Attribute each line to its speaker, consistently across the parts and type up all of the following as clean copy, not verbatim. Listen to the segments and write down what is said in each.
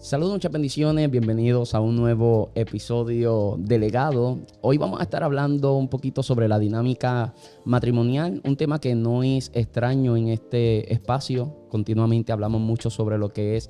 Speaker 1: Saludos, muchas bendiciones, bienvenidos a un nuevo episodio de Legado. Hoy vamos a estar hablando un poquito sobre la dinámica matrimonial, un tema que no es extraño en este espacio. Continuamente hablamos mucho sobre lo que es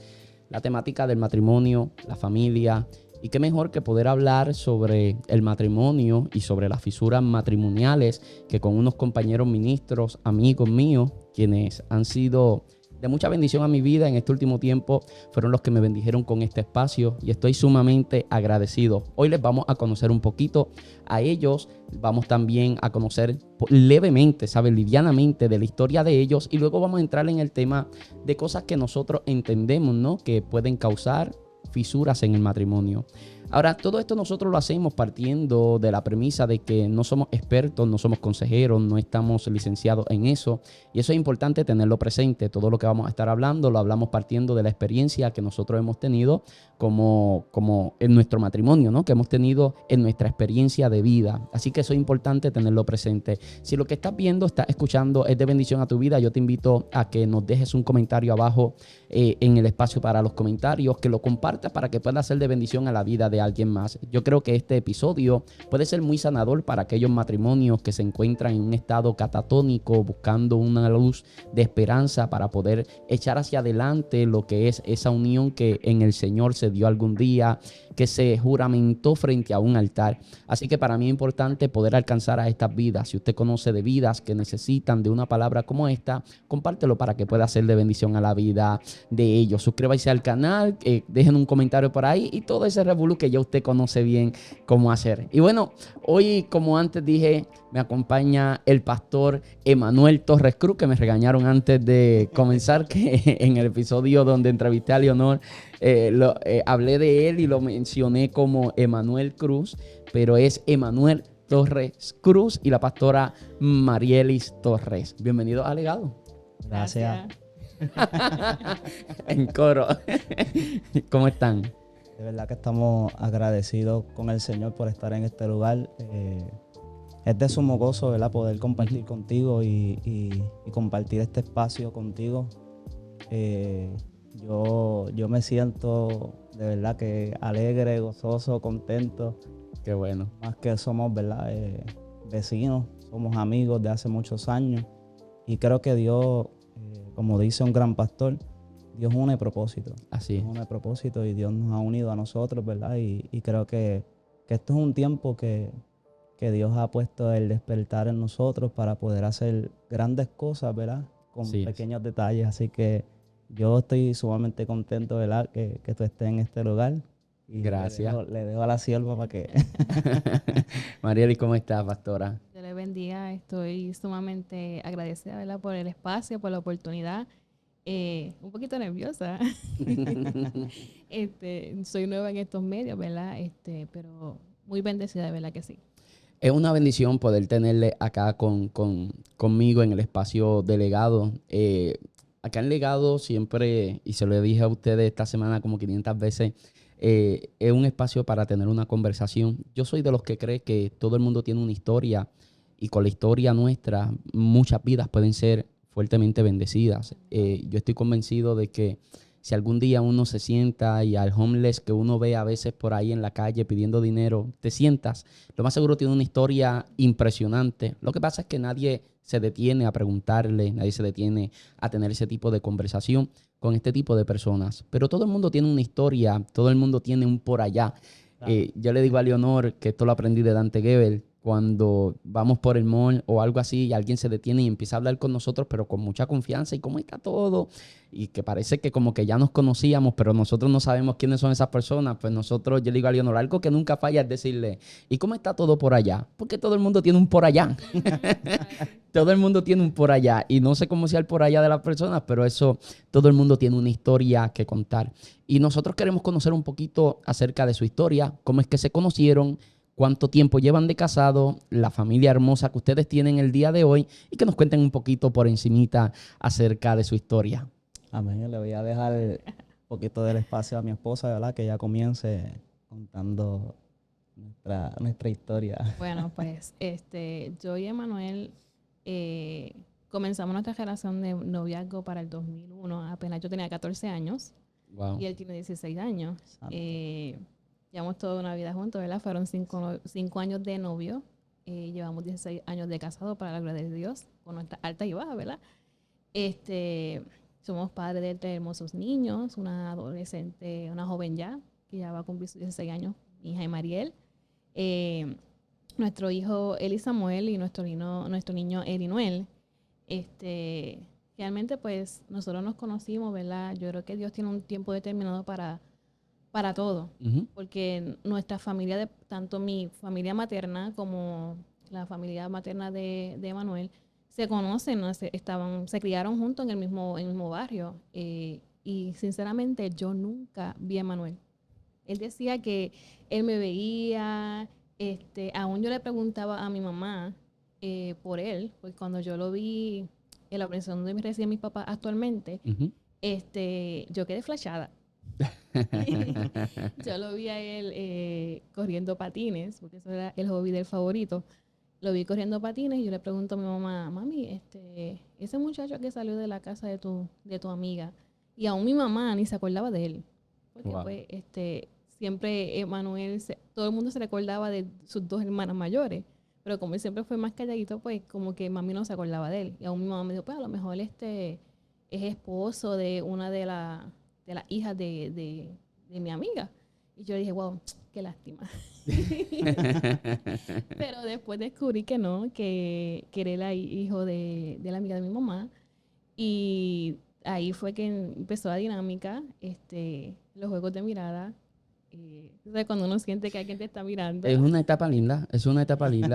Speaker 1: la temática del matrimonio, la familia, y qué mejor que poder hablar sobre el matrimonio y sobre las fisuras matrimoniales que con unos compañeros ministros, amigos míos, quienes han sido de mucha bendición a mi vida en este último tiempo, fueron los que me bendijeron con este espacio y estoy sumamente agradecido. Hoy les vamos a conocer un poquito a ellos, vamos también a conocer levemente, livianamente de la historia de ellos, y luego vamos a entrar en el tema de cosas que nosotros entendemos, ¿no?, que pueden causar fisuras en el matrimonio. Ahora, todo esto nosotros lo hacemos partiendo de la premisa de que no somos expertos, no somos consejeros, no estamos licenciados en eso, y eso es importante tenerlo presente. Todo lo que vamos a estar hablando lo hablamos partiendo de la experiencia que nosotros hemos tenido como en nuestro matrimonio, ¿no?, que hemos tenido en nuestra experiencia de vida. Así que eso es importante tenerlo presente. Si lo que estás viendo, estás escuchando es de bendición a tu vida, yo te invito a que nos dejes un comentario abajo en el espacio para los comentarios, que lo compartas para que pueda ser de bendición a la vida de alguien más. Yo creo que este episodio puede ser muy sanador para aquellos matrimonios que se encuentran en un estado catatónico, buscando una luz de esperanza para poder echar hacia adelante lo que es esa unión que en el Señor se dio algún día, que se juramentó frente a un altar. Así que para mí es importante poder alcanzar a estas vidas. Si usted conoce de vidas que necesitan de una palabra como esta, compártelo para que pueda ser de bendición a la vida de ellos. Suscríbase al canal, dejen un comentario por ahí y todo ese revolú que ya usted conoce bien cómo hacer. Y bueno, hoy, como antes dije, me acompaña el pastor Emanuel Torres Cruz, que me regañaron antes de comenzar, que en el episodio donde entrevisté a Leonor, hablé de él y lo mencioné como Emanuel Cruz, pero es Emanuel Torres Cruz, y la pastora Marielis Torres. Bienvenido a Legado.
Speaker 2: Gracias.
Speaker 1: En coro. ¿Cómo están?
Speaker 2: De verdad que estamos agradecidos con el Señor por estar en este lugar. Es de sumo gozo, ¿verdad?, poder compartir contigo y compartir este espacio contigo. Yo me siento de verdad que alegre, gozoso, contento.
Speaker 1: Qué bueno.
Speaker 2: Más que somos, ¿verdad?, vecinos, somos amigos de hace muchos años. Y creo que Dios, como dice un gran pastor, Dios une propósito.
Speaker 1: Así es.
Speaker 2: Dios une propósito y Dios nos ha unido a nosotros, ¿verdad? Y creo que esto es un tiempo que Dios ha puesto el despertar en nosotros para poder hacer grandes cosas, ¿verdad?, con pequeños detalles. Así que yo estoy sumamente contento, ¿verdad?, que tú estés en este lugar. Y
Speaker 1: gracias.
Speaker 2: Le dejo a la sierva para que...
Speaker 1: Marieli, ¿cómo estás, pastora?
Speaker 3: Dios le bendiga. Estoy sumamente agradecida, ¿verdad?, por el espacio, por la oportunidad. Un poquito nerviosa. Soy nueva en estos medios, ¿verdad? Pero muy bendecida, de verdad que sí.
Speaker 1: Es una bendición poder tenerle acá conmigo en el espacio de Legado. Acá en Legado siempre, y se lo dije a ustedes esta semana como 500 veces, es un espacio para tener una conversación. Yo soy de los que cree que todo el mundo tiene una historia, y con la historia nuestra muchas vidas pueden ser fuertemente bendecidas. Yo estoy convencido de que si algún día uno se sienta y al homeless que uno ve a veces por ahí en la calle pidiendo dinero, te sientas, lo más seguro tiene una historia impresionante. Lo que pasa es que nadie se detiene a preguntarle, nadie se detiene a tener ese tipo de conversación con este tipo de personas. Pero todo el mundo tiene una historia, todo el mundo tiene un por allá. Claro. Yo le digo a Leonor, que esto lo aprendí de Dante Gebel, cuando vamos por el mall o algo así y alguien se detiene y empieza a hablar con nosotros, pero con mucha confianza y cómo está todo, y que parece que como que ya nos conocíamos, pero nosotros no sabemos quiénes son esas personas, pues nosotros, yo le digo a Leonor, algo que nunca falla es decirle, ¿y cómo está todo por allá? Porque todo el mundo tiene un por allá. Todo el mundo tiene un por allá, y no sé cómo sea el por allá de las personas, pero eso, todo el mundo tiene una historia que contar. Y nosotros queremos conocer un poquito acerca de su historia, cómo es que se conocieron, cuánto tiempo llevan de casado, la familia hermosa que ustedes tienen el día de hoy, y que nos cuenten un poquito por encimita acerca de su historia.
Speaker 2: Amén. Le voy a dejar un poquito del espacio a mi esposa, ¿verdad?, que ella comience contando nuestra historia.
Speaker 3: Bueno, pues yo y Emanuel comenzamos nuestra relación de noviazgo para el 2001. Apenas yo tenía 14 años.
Speaker 1: Wow.
Speaker 3: y él tiene 16 años.
Speaker 2: Exacto.
Speaker 3: Llevamos toda una vida juntos, ¿verdad? Fueron 5 años de novio. Llevamos 16 años de casado, para la gloria de Dios, con nuestra alta y baja, ¿verdad? Somos padres de 3 hermosos niños, una adolescente, una joven ya, que ya va a cumplir sus 16 años, mi hija y Mariel. Nuestro hijo Eli Samuel y nuestro niño Eli Noel. Realmente pues nosotros nos conocimos, ¿verdad? Yo creo que Dios tiene un tiempo determinado para todo,
Speaker 1: Ujú.
Speaker 3: porque nuestra familia, tanto mi familia materna como la familia materna de Manuel, se conocen, ¿no? Se criaron juntos en el mismo barrio. Y sinceramente yo nunca vi a Manuel. Él decía que él me veía, aún yo le preguntaba a mi mamá por él, pues cuando yo lo vi en la organización donde me residen mis papás actualmente,
Speaker 1: Ujú.
Speaker 3: yo quedé flashada. Yo lo vi a él corriendo patines, porque eso era el hobby del favorito. Lo vi corriendo patines y yo le pregunto a mi mamá, mami, ese muchacho que salió de la casa de tu amiga, y aún mi mamá ni se acordaba de él. Porque
Speaker 1: Wow.
Speaker 3: pues, siempre Emanuel, todo el mundo se recordaba de sus 2 hermanas mayores, pero como él siempre fue más calladito, pues como que mami no se acordaba de él. Y aún mi mamá me dijo, pues a lo mejor es esposo de una de las hijas de mi amiga. Y yo dije, wow, qué lástima. Pero después descubrí que no, que era el hijo de la amiga de mi mamá. Y ahí fue que empezó la dinámica, los juegos de mirada. O sea, cuando uno siente que alguien te está mirando.
Speaker 1: Es una etapa linda,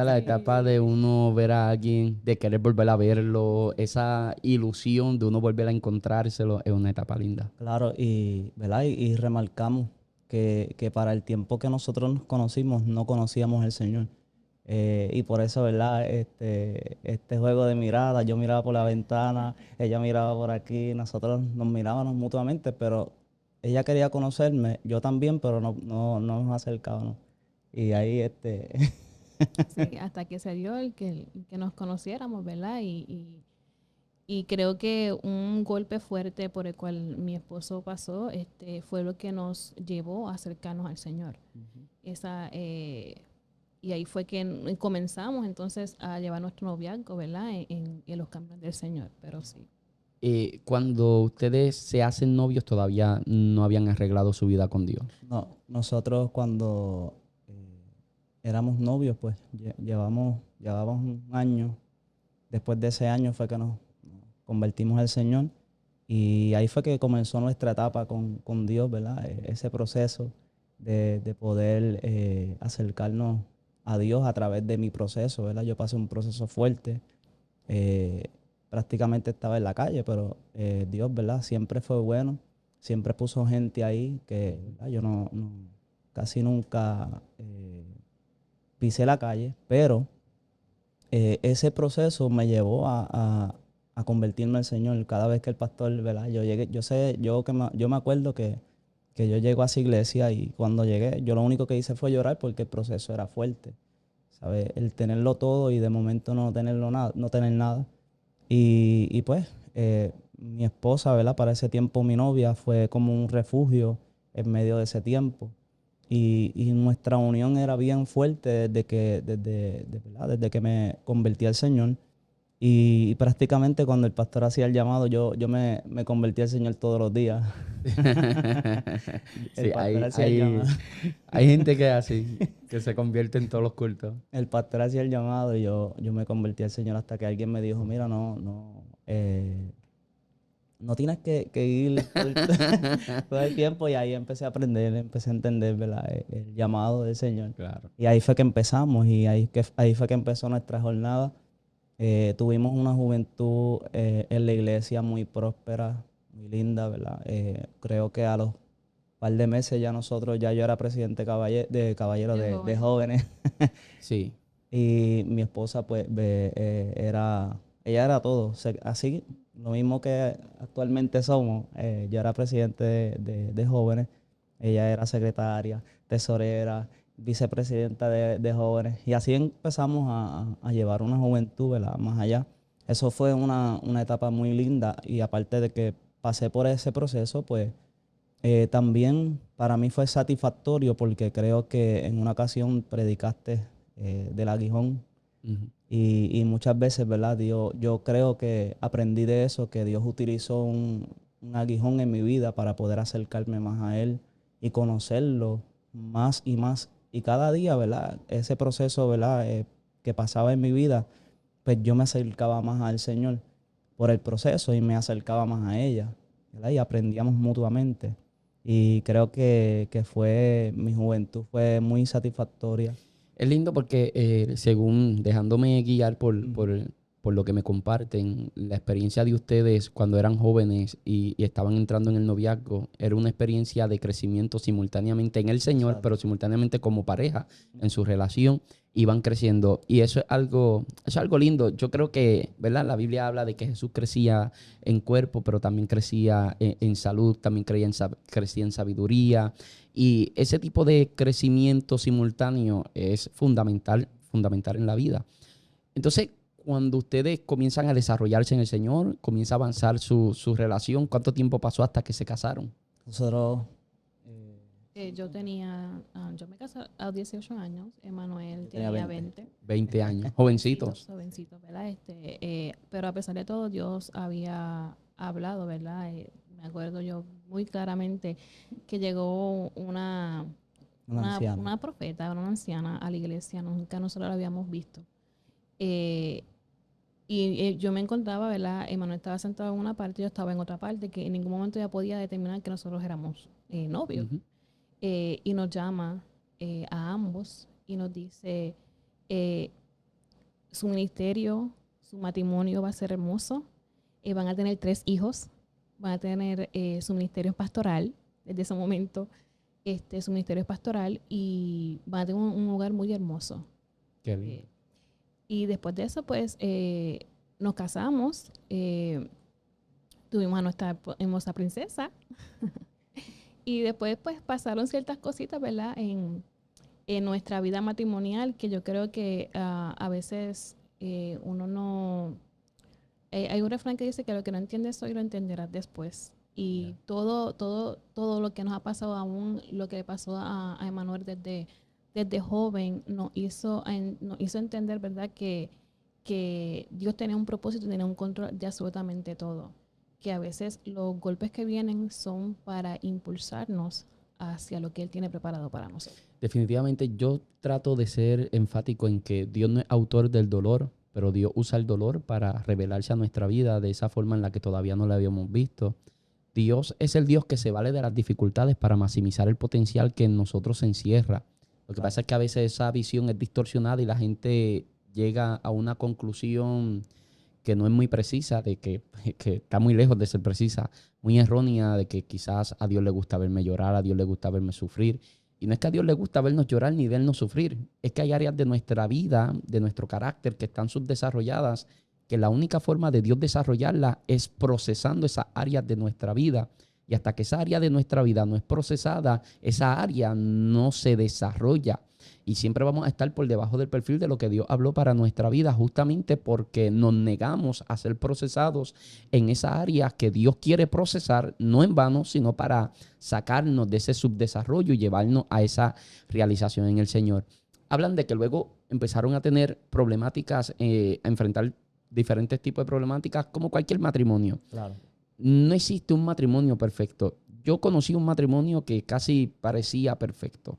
Speaker 1: la etapa de
Speaker 3: Sí.
Speaker 1: uno ver a alguien, de querer volver a verlo, esa ilusión de uno volver a encontrárselo, es una etapa linda.
Speaker 2: Claro, y, ¿verdad? Y remarcamos que para el tiempo que nosotros nos conocimos, no conocíamos al Señor. Y por eso, ¿verdad? Este juego de mirada, yo miraba por la ventana, ella miraba por aquí, nosotros nos mirábamos mutuamente, pero ella quería conocerme, yo también, pero no nos acercábamos. Y ahí,
Speaker 3: Sí, hasta que se dio el que nos conociéramos, ¿verdad? Y creo que un golpe fuerte por el cual mi esposo pasó, fue lo que nos llevó a acercarnos al Señor. Y ahí fue que comenzamos entonces a llevar nuestro noviazgo, ¿verdad? En los caminos del Señor, pero sí.
Speaker 1: Cuando ustedes se hacen novios, todavía no habían arreglado su vida con Dios.
Speaker 2: No, nosotros cuando éramos novios, pues llevábamos un año. Después de ese año fue que nos convertimos al Señor y ahí fue que comenzó nuestra etapa con Dios, ¿verdad? Ese proceso de poder acercarnos a Dios a través de mi proceso, ¿verdad? Yo pasé un proceso fuerte, eh, prácticamente estaba en la calle, pero Dios, ¿verdad? Siempre fue bueno, siempre puso gente ahí que, ¿verdad? Yo casi nunca pisé la calle, pero ese proceso me llevó a convertirme al Señor. Cada vez que el pastor, ¿verdad? Yo llegué, yo me acuerdo que yo llego a esa iglesia y cuando llegué, yo lo único que hice fue llorar porque el proceso era fuerte, ¿sabes? El tenerlo todo y de momento no tenerlo nada, no tener nada. Y pues, mi esposa, ¿verdad? Para ese tiempo mi novia fue como un refugio en medio de ese tiempo. Y nuestra unión era bien fuerte ¿verdad? Desde que me convertí al Señor. Y prácticamente cuando el pastor hacía el llamado, yo me convertí al Señor todos los días. El
Speaker 1: Sí,
Speaker 2: pastor hacía el llamado.
Speaker 1: hay gente que es así, que se convierte en todos los cultos.
Speaker 2: El pastor hacía el llamado y yo me convertí al Señor hasta que alguien me dijo, mira, no tienes que ir todo el tiempo. Y ahí empecé a aprender, empecé a entender, ¿verdad? El llamado del Señor.
Speaker 1: Claro.
Speaker 2: Y ahí fue que empezamos y ahí fue que empezó nuestra jornada. Tuvimos una juventud en la iglesia muy próspera, muy linda, ¿verdad? Creo que a los par de meses ya yo era presidente de caballero de jóvenes.
Speaker 1: Sí.
Speaker 2: Y mi esposa, pues, ella era todo. Así, lo mismo que actualmente somos. Yo era presidente de jóvenes. Ella era secretaria, tesorera, vicepresidenta de jóvenes. Y así empezamos a llevar una juventud, ¿verdad? Más allá. Eso fue una etapa muy linda. Y aparte de que pasé por ese proceso, pues, También para mí fue satisfactorio porque creo que en una ocasión predicaste del aguijón
Speaker 1: Ujú.
Speaker 2: y muchas veces, ¿verdad? Yo creo que aprendí de eso, que Dios utilizó un aguijón en mi vida para poder acercarme más a Él y conocerlo más y más. Y cada día, ¿verdad? Ese proceso, ¿verdad? Que pasaba en mi vida, pues yo me acercaba más al Señor por el proceso y me acercaba más a ella, ¿verdad? Y aprendíamos mutuamente. Y creo que mi juventud fue muy satisfactoria.
Speaker 1: Es lindo porque según dejándome guiar
Speaker 2: Ujú.
Speaker 1: por lo que me comparten, la experiencia de ustedes cuando eran jóvenes y estaban entrando en el noviazgo era una experiencia de crecimiento simultáneamente en el Señor, pero
Speaker 2: Exacto.
Speaker 1: simultáneamente como pareja en su relación, iban creciendo. Y eso es algo lindo. Yo creo que, ¿verdad? La Biblia habla de que Jesús crecía en cuerpo, pero también crecía en salud, también crecía en sabiduría. Y ese tipo de crecimiento simultáneo es fundamental, fundamental en la vida. Entonces, cuando ustedes comienzan a desarrollarse en el Señor, comienza a avanzar su relación, ¿cuánto tiempo pasó hasta que se casaron?
Speaker 2: Nosotros,
Speaker 3: Yo me casé a los 18 años, Emanuel
Speaker 2: yo tenía
Speaker 3: tenía
Speaker 2: 20.
Speaker 3: 20.
Speaker 1: 20 años,
Speaker 3: Jovencitos,
Speaker 1: jovencitos.
Speaker 3: jovencitos, ¿verdad? Pero a pesar de todo, Dios había hablado, ¿verdad? Me acuerdo yo muy claramente que llegó
Speaker 2: Una anciana.
Speaker 3: una profeta, una anciana a la iglesia, nunca nosotros la habíamos visto. Eh, yo me encontraba, ¿verdad? Emanuel estaba sentado en una parte, yo estaba en otra parte, que en ningún momento ya podía determinar que nosotros éramos novios.
Speaker 1: Ujú.
Speaker 3: Y nos llama a ambos y nos dice, eh, su ministerio, su matrimonio va a ser hermoso, van a tener 3 hijos, van a tener su ministerio pastoral, desde ese momento, su ministerio es pastoral y van a tener un hogar muy hermoso.
Speaker 1: Qué lindo.
Speaker 3: Eh, y después de eso, pues, nos casamos, tuvimos a nuestra hermosa princesa y después, pues, pasaron ciertas cositas, ¿verdad? En nuestra vida matrimonial, que yo creo que a veces uno no... hay un refrán que dice que lo que no entiendes hoy lo entenderás después. Y
Speaker 1: Yeah.
Speaker 3: todo lo que nos ha pasado, aún lo que le pasó a Emanuel desde joven, nos hizo entender, ¿verdad? Que Dios tenía un propósito y tenía un control de absolutamente todo. Que a veces los golpes que vienen son para impulsarnos hacia lo que Él tiene preparado para nosotros.
Speaker 1: Definitivamente yo trato de ser enfático en que Dios no es autor del dolor, pero Dios usa el dolor para revelarse a nuestra vida de esa forma en la que todavía no la habíamos visto. Dios es el Dios que se vale de las dificultades para maximizar el potencial que en nosotros se encierra. Lo que pasa es que a veces esa visión es distorsionada y la gente llega a una conclusión que no es muy precisa, que está muy lejos de ser precisa, muy errónea, de que quizás a Dios le gusta verme llorar, a Dios le gusta verme sufrir. Y no es que a Dios le gusta vernos llorar ni vernos sufrir, es que hay áreas de nuestra vida, de nuestro carácter, que están subdesarrolladas, que la única forma de Dios desarrollarla es procesando esas áreas de nuestra vida. Y hasta que esa área de nuestra vida no es procesada, esa área no se desarrolla. Y siempre vamos a estar por debajo del perfil de lo que Dios habló para nuestra vida, justamente porque nos negamos a ser procesados en esa área que Dios quiere procesar, no en vano, sino para sacarnos de ese subdesarrollo y llevarnos a esa realización en el Señor. Hablan de que luego empezaron a tener problemáticas, a enfrentar diferentes tipos de problemáticas, como cualquier matrimonio.
Speaker 2: Claro.
Speaker 1: No existe un matrimonio perfecto. Yo conocí un matrimonio que casi parecía perfecto,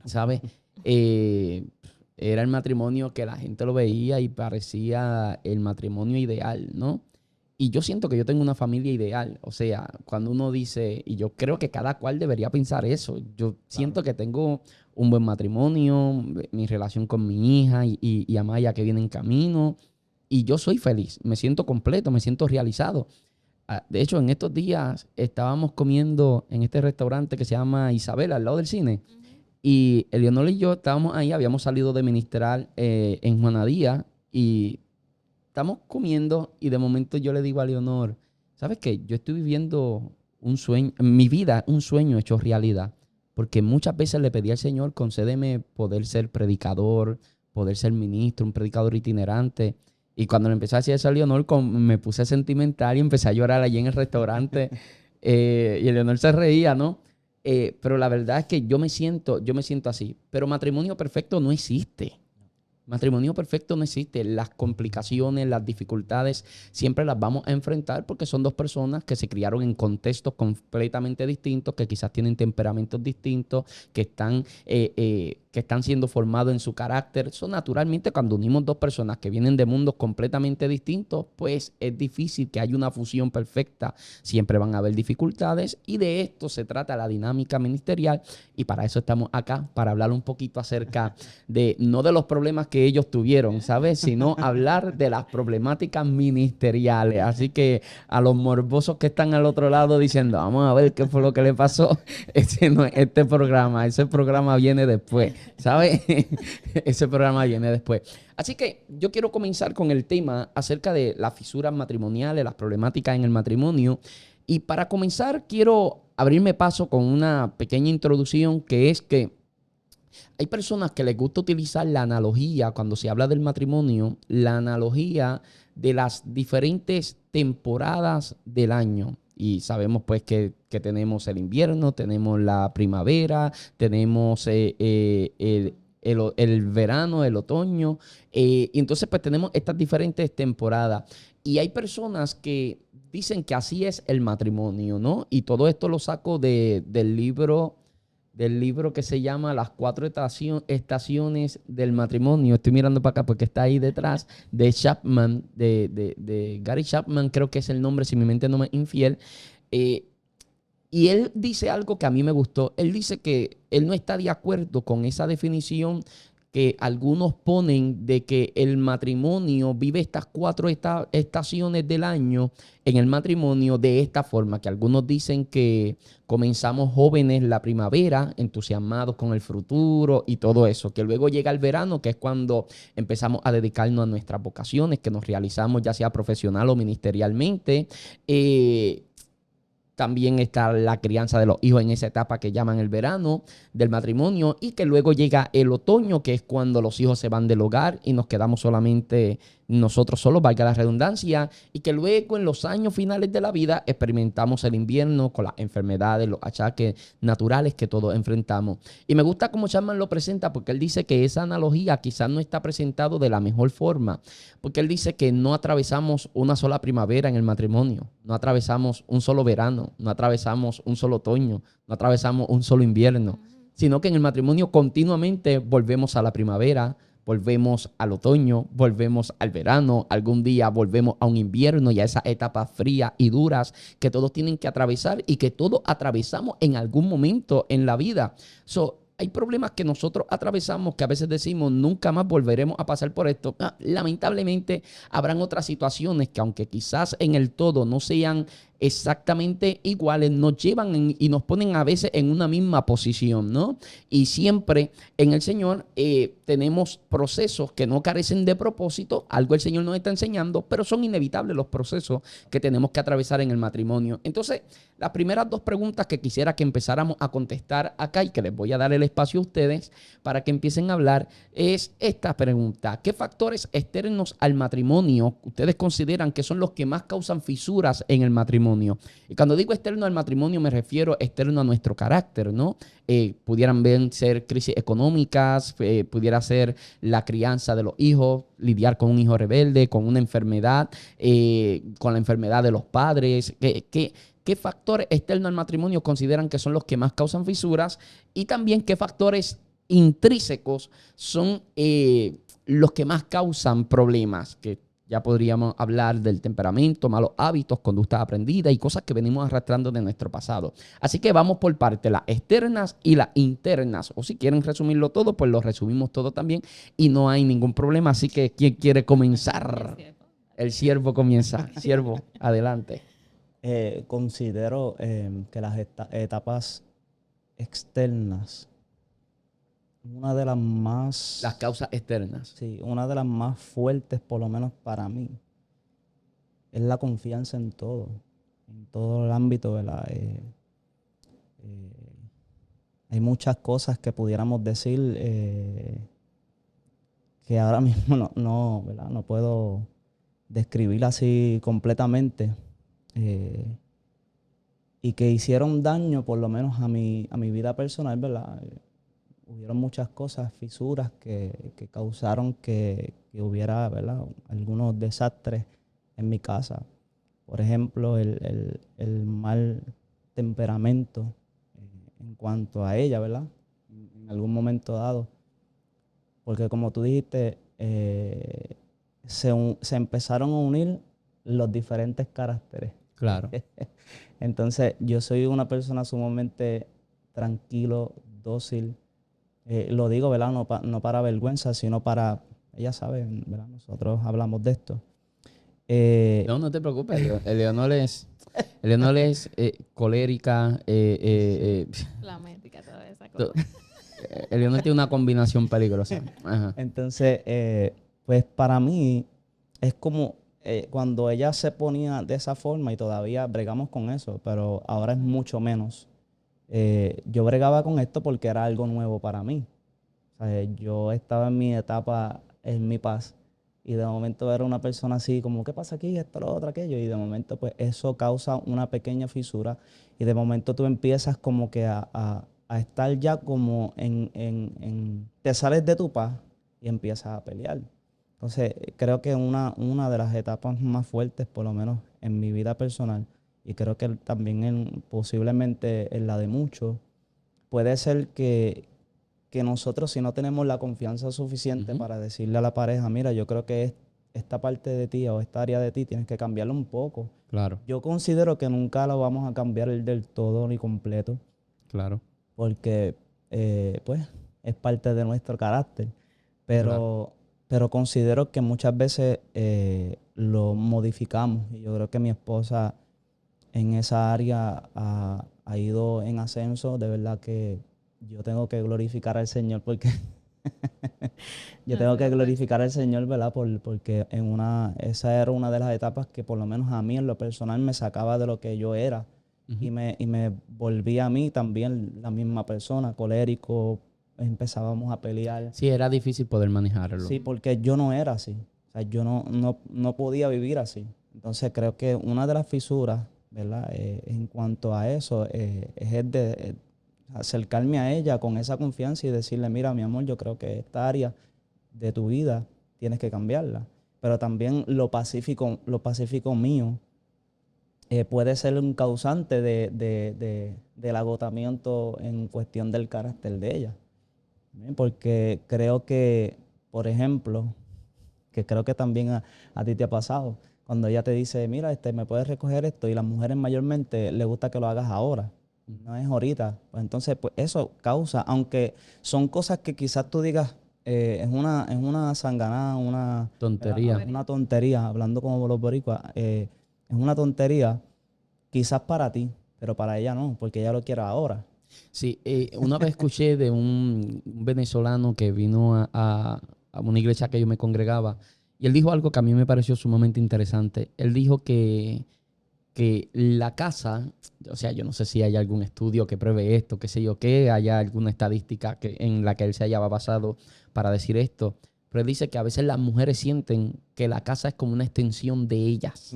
Speaker 1: ¿sabes? Era el matrimonio que la gente lo veía y parecía el matrimonio ideal, ¿no? Y yo siento que yo tengo una familia ideal. O sea, cuando uno dice, y yo creo que cada cual debería pensar eso. Yo siento que tengo un buen matrimonio, mi relación con mi hija y Amaya que viene en camino. Y yo soy feliz, me siento completo, me siento realizado. De hecho, en estos días estábamos comiendo en este restaurante que se llama Isabela, al lado del cine. Y Eleonor y yo estábamos ahí, habíamos salido de ministrar en Juanadía y estamos comiendo y de momento yo le digo a Leonor, ¿sabes qué? Yo estoy viviendo un sueño, en mi vida un sueño hecho realidad, porque muchas veces le pedí al Señor, concédeme poder ser predicador, poder ser ministro, un predicador itinerante. Y cuando le empecé a decir eso a Leonor, me puse sentimental y empecé a llorar allí en el restaurante. Y Eleonor se reía, ¿no? Pero la verdad es que yo me siento así. Pero matrimonio perfecto no existe. Matrimonio perfecto no existe. Las complicaciones, las dificultades, siempre las vamos a enfrentar porque son dos personas que se criaron en contextos completamente distintos, que quizás tienen temperamentos distintos, que están siendo formados en su carácter. Eso naturalmente, cuando unimos dos personas que vienen de mundos completamente distintos, pues es difícil que haya una fusión perfecta. Siempre van a haber dificultades y de esto se trata la dinámica ministerial y para eso estamos acá, para hablar un poquito acerca no de los problemas que ellos tuvieron, ¿sabes? Sino hablar de las problemáticas ministeriales. Así que a los morbosos que están al otro lado diciendo, vamos a ver qué fue lo que le pasó, ese programa viene después, ¿sabes? Ese programa viene después. Así que yo quiero comenzar con el tema acerca de las fisuras matrimoniales, las problemáticas en el matrimonio. Y para comenzar quiero abrirme paso con una pequeña introducción que es que hay personas que les gusta utilizar la analogía cuando se habla del matrimonio, la analogía de las diferentes temporadas del año. Y sabemos pues que tenemos el invierno, tenemos la primavera, tenemos el verano, el otoño. Y entonces pues tenemos estas diferentes temporadas. Y hay personas que dicen que así es el matrimonio, ¿no? Y todo esto lo saco del libro que se llama Las 4 estaciones del matrimonio. Estoy mirando para acá porque está ahí detrás, de Chapman, de Gary Chapman, creo que es el nombre, si mi mente no me es infiel. Y él dice algo que a mí me gustó. Él dice que él no está de acuerdo con esa definición que algunos ponen de que el matrimonio vive estas 4 estaciones del año en el matrimonio de esta forma, que algunos dicen que comenzamos jóvenes la primavera, entusiasmados con el futuro y todo eso, que luego llega el verano, que es cuando empezamos a dedicarnos a nuestras vocaciones, que nos realizamos ya sea profesional o ministerialmente. También está la crianza de los hijos en esa etapa que llaman el verano del matrimonio y que luego llega el otoño, que es cuando los hijos se van del hogar y nos quedamos solamente nosotros solos, valga la redundancia, y que luego en los años finales de la vida experimentamos el invierno con las enfermedades, los achaques naturales que todos enfrentamos. Y me gusta cómo Chapman lo presenta porque él dice que esa analogía quizás no está presentado de la mejor forma, porque él dice que no atravesamos una sola primavera en el matrimonio, no atravesamos un solo verano, no atravesamos un solo otoño, no atravesamos un solo invierno, sino que en el matrimonio continuamente volvemos a la primavera, volvemos al otoño, volvemos al verano, algún día volvemos a un invierno y a esas etapas frías y duras que todos tienen que atravesar y que todos atravesamos en algún momento en la vida. Hay problemas que nosotros atravesamos que a veces decimos nunca más volveremos a pasar por esto. Lamentablemente habrán otras situaciones que aunque quizás en el todo no sean exactamente iguales, nos llevan y nos ponen a veces en una misma posición, ¿no? Y siempre en el Señor tenemos procesos que no carecen de propósito, algo el Señor nos está enseñando, pero son inevitables los procesos que tenemos que atravesar en el matrimonio. Entonces, las primeras 2 preguntas que quisiera que empezáramos a contestar acá y que les voy a dar el espacio a ustedes para que empiecen a hablar es esta pregunta. ¿Qué factores externos al matrimonio ustedes consideran que son los que más causan fisuras en el matrimonio? Y cuando digo externo al matrimonio me refiero externo a nuestro carácter, ¿no? Pudieran ser crisis económicas, pudiera ser la crianza de los hijos, lidiar con un hijo rebelde, con una enfermedad, con la enfermedad de los padres. ¿Qué factores externos al matrimonio consideran que son los que más causan fisuras? Y también qué factores intrínsecos son los que más causan problemas, que ya podríamos hablar del temperamento, malos hábitos, conductas aprendidas y cosas que venimos arrastrando de nuestro pasado. Así que vamos por partes, las externas y las internas. O si quieren resumirlo todo, pues lo resumimos todo también y no hay ningún problema. Así que, ¿quién quiere comenzar? El siervo comienza. Siervo, adelante.
Speaker 2: Considero que las etapas externas, una de las más...
Speaker 1: Las causas externas.
Speaker 2: Sí, una de las más fuertes, por lo menos para mí, es la confianza en todo el ámbito, ¿verdad? Hay muchas cosas que pudiéramos decir que ahora mismo ¿verdad? No puedo describir así completamente. y que hicieron daño por lo menos a mi vida personal, ¿verdad? Hubieron muchas cosas, fisuras que causaron que hubiera, ¿verdad?, algunos desastres en mi casa. Por ejemplo, el mal temperamento en cuanto a ella, ¿verdad? En algún momento dado. Porque como tú dijiste, se empezaron a unir los diferentes caracteres.
Speaker 1: Claro.
Speaker 2: Entonces, yo soy una persona sumamente tranquilo, dócil. Lo digo, ¿verdad? No para vergüenza, sino para, ella sabe, ¿verdad? Nosotros hablamos de esto.
Speaker 1: No, no te preocupes. Eleonor es colérica.
Speaker 3: Flamenca, toda esa cosa.
Speaker 1: Eleonor tiene una combinación peligrosa. Ajá.
Speaker 2: Entonces, pues para mí es como cuando ella se ponía de esa forma y todavía bregamos con eso, pero ahora es mucho menos. Yo bregaba con esto porque era algo nuevo para mí. O sea, yo estaba en mi etapa, en mi paz, y de momento ver a una persona así como, ¿qué pasa aquí? Esto, lo otro, aquello. Y de momento, pues eso causa una pequeña fisura y de momento tú empiezas como que a estar ya como te sales de tu paz y empiezas a pelear. Entonces, creo que una de las etapas más fuertes, por lo menos en mi vida personal, y creo que también posiblemente en la de muchos, puede ser que nosotros, si no tenemos la confianza suficiente para decirle a la pareja, mira, yo creo que esta parte de ti o esta área de ti tienes que cambiarlo un poco.
Speaker 1: Claro.
Speaker 2: Yo considero que nunca lo vamos a cambiar del todo ni completo.
Speaker 1: Claro.
Speaker 2: Porque, pues, es parte de nuestro carácter. Pero considero que muchas veces lo modificamos. Y yo creo que mi esposa en esa área ha ido en ascenso. De verdad que yo tengo que glorificar al Señor porque yo tengo que glorificar al Señor, ¿verdad? Porque esa era una de las etapas que por lo menos a mí en lo personal me sacaba de lo que yo era. Y me volví a mí también la misma persona, colérico, empezábamos a pelear.
Speaker 1: Sí, era difícil poder manejarlo.
Speaker 2: Sí, porque yo no era así. O sea, yo no podía vivir así. Entonces creo que una de las fisuras, ¿verdad? En cuanto a eso, es el de acercarme a ella con esa confianza y decirle, mira, mi amor, yo creo que esta área de tu vida tienes que cambiarla. Pero también lo pacífico mío puede ser un causante del agotamiento en cuestión del carácter de ella. ¿Bien? Porque creo que, por ejemplo, que creo que también a ti te ha pasado, cuando ella te dice, mira, me puedes recoger esto, y las mujeres mayormente les gusta que lo hagas ahora, no es ahorita. Pues entonces, pues eso causa, aunque son cosas que quizás tú digas, es una sanganada, una tontería, hablando como los boricuas, es una tontería quizás para ti, pero para ella no, porque ella lo quiere ahora.
Speaker 1: Sí, una vez escuché de un venezolano que vino a una iglesia que yo me congregaba, y él dijo algo que a mí me pareció sumamente interesante. Él dijo que la casa, o sea, yo no sé si hay algún estudio que pruebe esto, qué sé yo qué, haya alguna estadística en la que él se haya basado para decir esto, pero él dice que a veces las mujeres sienten que la casa es como una extensión de ellas.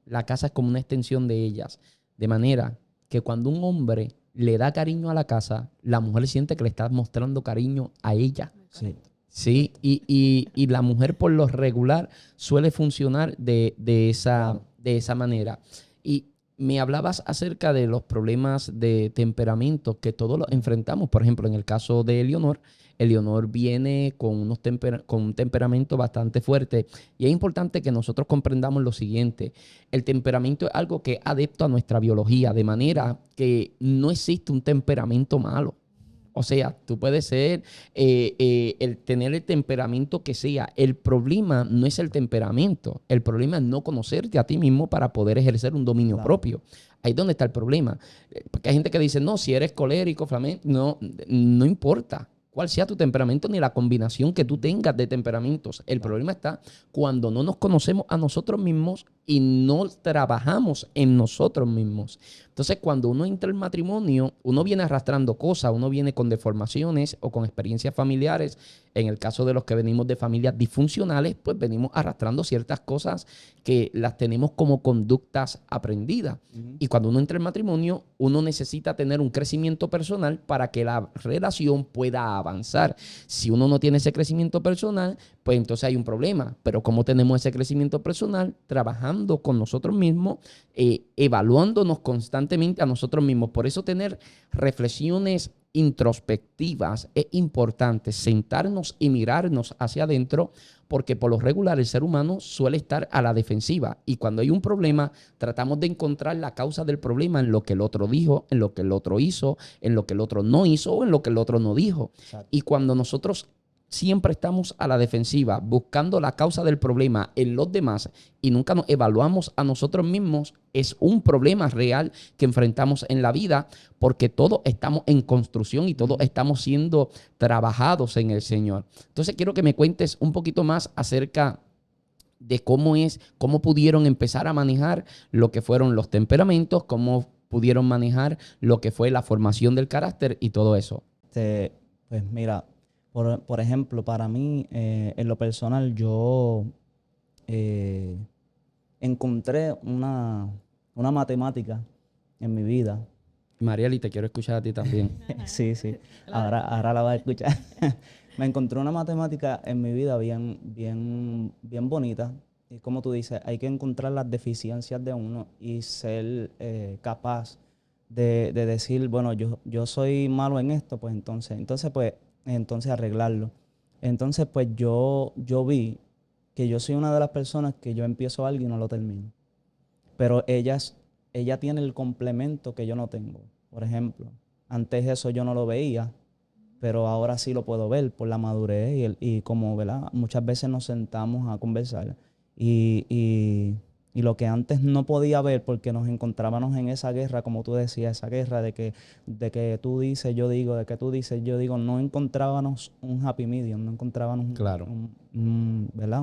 Speaker 1: La casa es como una extensión de ellas. De manera que cuando un hombre le da cariño a la casa, la mujer siente que le está mostrando cariño a ella.
Speaker 2: Sí.
Speaker 1: Sí, y la mujer por lo regular suele funcionar de esa manera. Y me hablabas acerca de los problemas de temperamento que todos los enfrentamos. Por ejemplo, en el caso de Eleonor viene con un temperamento bastante fuerte. Y es importante que nosotros comprendamos lo siguiente. El temperamento es algo que es adepto a nuestra biología, de manera que no existe un temperamento malo. O sea, tú puedes ser, tener el temperamento que sea. El problema no es el temperamento. El problema es no conocerte a ti mismo para poder ejercer un dominio propio. Ahí es donde está el problema. Porque hay gente que dice, no, si eres colérico, flamenco, no importa cuál sea tu temperamento ni la combinación que tú tengas de temperamentos. El problema está cuando no nos conocemos a nosotros mismos y no trabajamos en nosotros mismos. Entonces, cuando uno entra al matrimonio, uno viene arrastrando cosas, uno viene con deformaciones o con experiencias familiares. En el caso de los que venimos de familias disfuncionales, pues venimos arrastrando ciertas cosas que las tenemos como conductas aprendidas. Y cuando uno entra al matrimonio, uno necesita tener un crecimiento personal para que la relación pueda avanzar. Si uno no tiene ese crecimiento personal, pues entonces hay un problema. Pero ¿cómo tenemos ese crecimiento personal? Trabajando con nosotros mismos, evaluándonos constantemente a nosotros mismos. Por eso tener reflexiones introspectivas es importante, sentarnos y mirarnos hacia adentro, porque por lo regular el ser humano suele estar a la defensiva y cuando hay un problema tratamos de encontrar la causa del problema en lo que el otro dijo, en lo que el otro hizo, en lo que el otro no hizo o en lo que el otro no dijo. Exacto. Y cuando nosotros siempre estamos a la defensiva, buscando la causa del problema en los demás y nunca nos evaluamos a nosotros mismos, es un problema real que enfrentamos en la vida porque todos estamos en construcción y todos estamos siendo trabajados en el Señor. Entonces quiero que me cuentes un poquito más acerca de cómo pudieron empezar a manejar lo que fueron los temperamentos, cómo pudieron manejar lo que fue la formación del carácter y todo eso.
Speaker 2: Pues mira, por ejemplo, para mí, en lo personal, yo encontré una matemática en mi vida.
Speaker 1: Marieli, te quiero escuchar a ti también.
Speaker 2: Sí. Ahora la vas a escuchar. Me encontré una matemática en mi vida bien bonita. Y como tú dices, hay que encontrar las deficiencias de uno y ser capaz de decir, bueno, yo soy malo en esto, pues entonces arreglarlo. Entonces, pues yo vi que yo soy una de las personas que yo empiezo algo y no lo termino. Pero ella tiene el complemento que yo no tengo. Por ejemplo, antes eso yo no lo veía, pero ahora sí lo puedo ver por la madurez y como, ¿verdad? Muchas veces nos sentamos a conversar y lo que antes no podía ver porque nos encontrábamos en esa guerra, como tú decías, esa guerra de que tú dices, yo digo, de que tú dices, yo digo, no encontrábamos un happy medium, no encontrábamos
Speaker 1: claro.
Speaker 2: ¿verdad?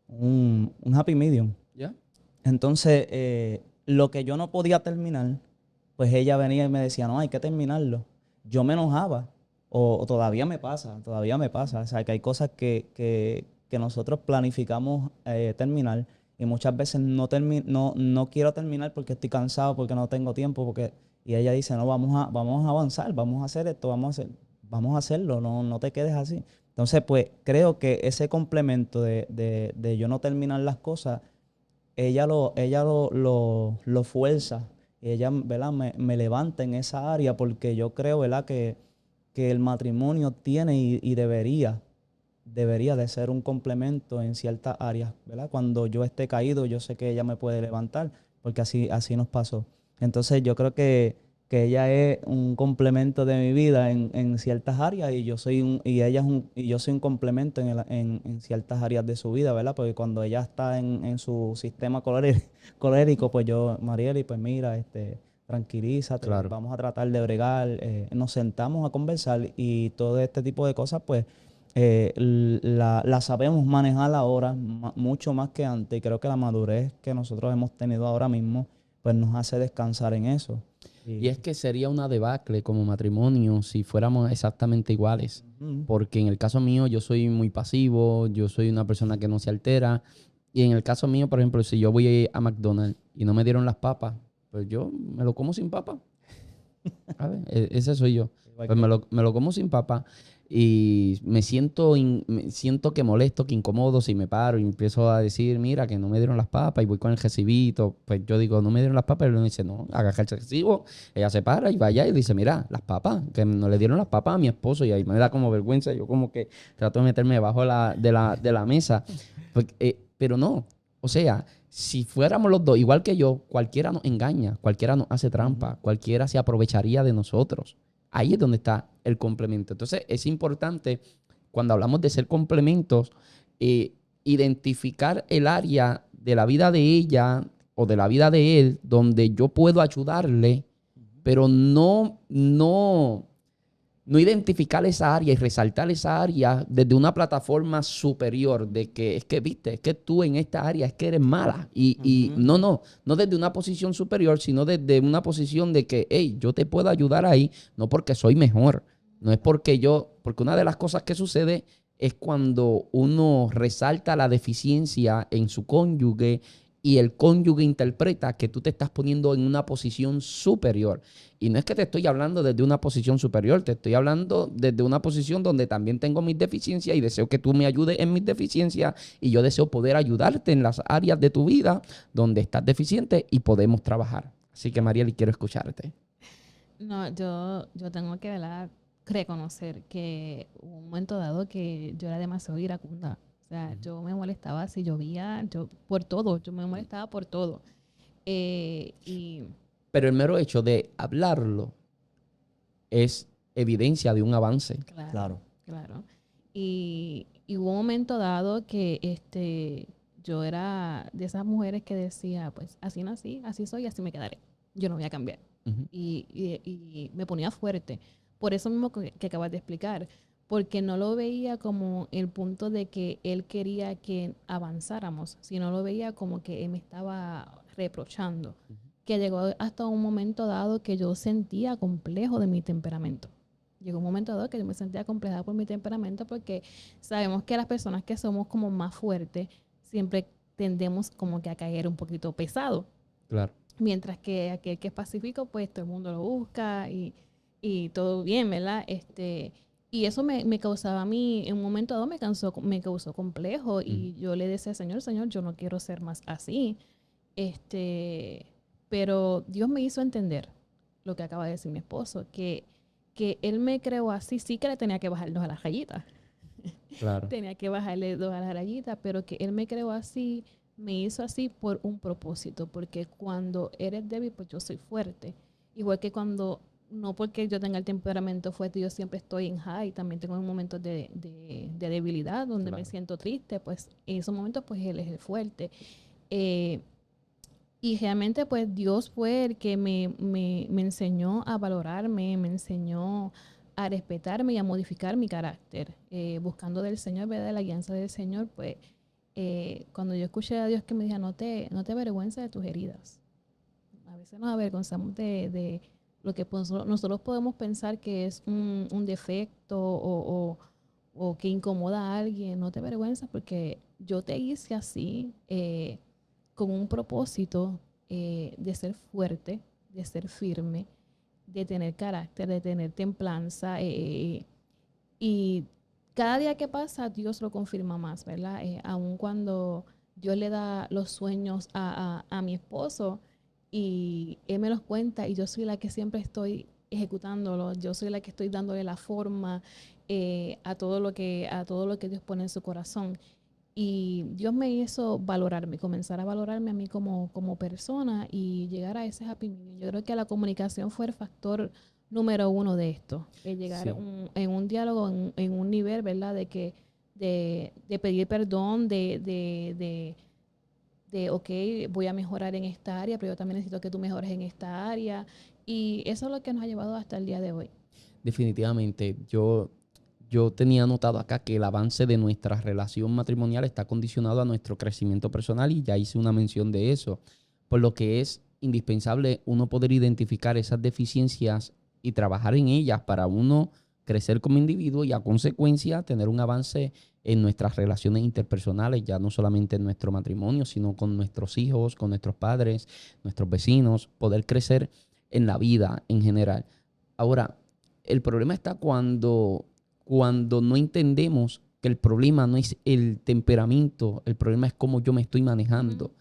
Speaker 2: Un happy medium.
Speaker 1: ¿Ya?
Speaker 2: Entonces, lo que yo no podía terminar, pues ella venía y me decía, no, hay que terminarlo. Yo me enojaba, o todavía me pasa. O sea, que hay cosas que nosotros planificamos terminar y muchas veces no quiero terminar porque estoy cansado, porque no tengo tiempo, y ella dice, no, vamos a avanzar, vamos a hacer esto, vamos a hacerlo, no te quedes así. Entonces, pues creo que ese complemento de yo no terminar las cosas, ella lo fuerza, y ella, ¿verdad? me levanta en esa área porque yo creo, ¿verdad? que el matrimonio tiene y debería de ser un complemento en ciertas áreas, ¿verdad? Cuando yo esté caído, yo sé que ella me puede levantar, porque así nos pasó. Entonces yo creo que ella es un complemento de mi vida en ciertas áreas y yo soy un complemento en ciertas áreas de su vida, ¿verdad? Porque cuando ella está en su sistema colérico, pues yo, Marieli, pues mira, tranquilízate, claro. Vamos a tratar de bregar, nos sentamos a conversar y todo este tipo de cosas, pues la sabemos manejar ahora mucho más que antes y creo que la madurez que nosotros hemos tenido ahora mismo pues nos hace descansar en eso.
Speaker 1: Y es que sería una debacle como matrimonio si fuéramos exactamente iguales. Porque en el caso mío yo soy muy pasivo, yo soy una persona que no se altera. Y en el caso mío, por ejemplo, si yo voy a McDonald's y no me dieron las papas, pues yo me lo como sin papa. A ver, ese soy yo. Pues me lo como sin papa. Y me siento que molesto, que incomodo si me paro y empiezo a decir, mira, que no me dieron las papas y voy con el recibito. Pues yo digo, no me dieron las papas. Y él me dice, no, agaja el recibo. Ella se para y va allá y dice, mira, las papas, que no le dieron las papas a mi esposo. Y ahí me da como vergüenza. Yo como que trato de meterme debajo de la mesa. Pues, pero no, o sea, si fuéramos los dos, igual que yo, cualquiera nos engaña, cualquiera nos hace trampa, cualquiera se aprovecharía de nosotros. Ahí es donde está el complemento. Entonces, es importante, cuando hablamos de ser complementos, identificar el área de la vida de ella o de la vida de él donde yo puedo ayudarle, pero no no identificar esa área y resaltar esa área desde una plataforma superior de que es que, viste, es que tú en esta área es que eres mala. Y no desde una posición superior, sino desde una posición de que, hey, yo te puedo ayudar ahí, no porque soy mejor, no es porque porque una de las cosas que sucede es cuando uno resalta la deficiencia en su cónyuge y el cónyuge interpreta que tú te estás poniendo en una posición superior. Y no es que te estoy hablando desde una posición superior, te estoy hablando desde una posición donde también tengo mis deficiencias y deseo que tú me ayudes en mis deficiencias y yo deseo poder ayudarte en las áreas de tu vida donde estás deficiente y podemos trabajar. Así que, Marieli, quiero escucharte.
Speaker 3: No, yo tengo que reconocer que hubo un momento dado que yo era demasiado iracunda. O sea, yo me molestaba si llovía, yo me molestaba por todo.
Speaker 1: Pero el mero hecho de hablarlo es evidencia de un avance.
Speaker 3: Claro. Y hubo un momento dado que yo era de esas mujeres que decía, pues así nací, así soy, así me quedaré. Yo no voy a cambiar.
Speaker 1: Uh-huh.
Speaker 3: Y me ponía fuerte. Por eso mismo que acabas de explicar. Porque no lo veía como el punto de que él quería que avanzáramos, sino lo veía como que él me estaba reprochando. Uh-huh. Que llegó hasta un momento dado que yo sentía complejo de mi temperamento. Llegó un momento dado que yo me sentía complejada por mi temperamento porque sabemos que las personas que somos como más fuertes siempre tendemos como que a caer un poquito pesado.
Speaker 1: Claro.
Speaker 3: Mientras que aquel que es pacífico, pues todo el mundo lo busca y todo bien, ¿verdad? Y eso me causaba a mí, en un momento dado me causó complejo y yo le decía, Señor, yo no quiero ser más así. Pero Dios me hizo entender lo que acaba de decir mi esposo, que él me creó así, sí que le tenía que bajar 2 a las rayitas.
Speaker 1: Claro.
Speaker 3: Tenía que bajarle 2 a las rayitas, pero que él me creó así, me hizo así por un propósito, porque cuando eres débil, pues yo soy fuerte. Igual que cuando, no porque yo tenga el temperamento fuerte, yo siempre estoy en high, también tengo momentos de debilidad, donde me siento triste, pues en esos momentos, pues él es el fuerte. Y realmente, pues Dios fue el que me enseñó a valorarme, me enseñó a respetarme y a modificar mi carácter. Buscando del Señor, ¿verdad? La guianza del Señor, pues cuando yo escuché a Dios que me dijo, no te avergüences de tus heridas. A veces nos avergonzamos de lo que nosotros podemos pensar que es un defecto o que incomoda a alguien. No te avergüences porque yo te hice así, con un propósito de ser fuerte, de ser firme, de tener carácter, de tener templanza. Y cada día que pasa, Dios lo confirma más, ¿verdad? Aun cuando Dios le da los sueños a mi esposo y él me los cuenta y yo soy la que siempre estoy ejecutándolos, yo soy la que estoy dándole la forma a todo lo que Dios pone en su corazón. Y Dios me hizo valorarme, comenzar a valorarme a mí como persona y llegar a ese happy medium. Yo creo que la comunicación fue el factor número 1 de esto. Llegar en un diálogo, en un nivel, ¿verdad? De pedir perdón, ok, voy a mejorar en esta área, pero yo también necesito que tú mejores en esta área. Y eso es lo que nos ha llevado hasta el día de hoy.
Speaker 1: Definitivamente, yo tenía notado acá que el avance de nuestra relación matrimonial está condicionado a nuestro crecimiento personal y ya hice una mención de eso, por lo que es indispensable uno poder identificar esas deficiencias y trabajar en ellas para uno crecer como individuo y a consecuencia tener un avance en nuestras relaciones interpersonales, ya no solamente en nuestro matrimonio, sino con nuestros hijos, con nuestros padres, nuestros vecinos, poder crecer en la vida en general. Ahora, el problema está cuando no entendemos que el problema no es el temperamento, el problema es cómo yo me estoy manejando.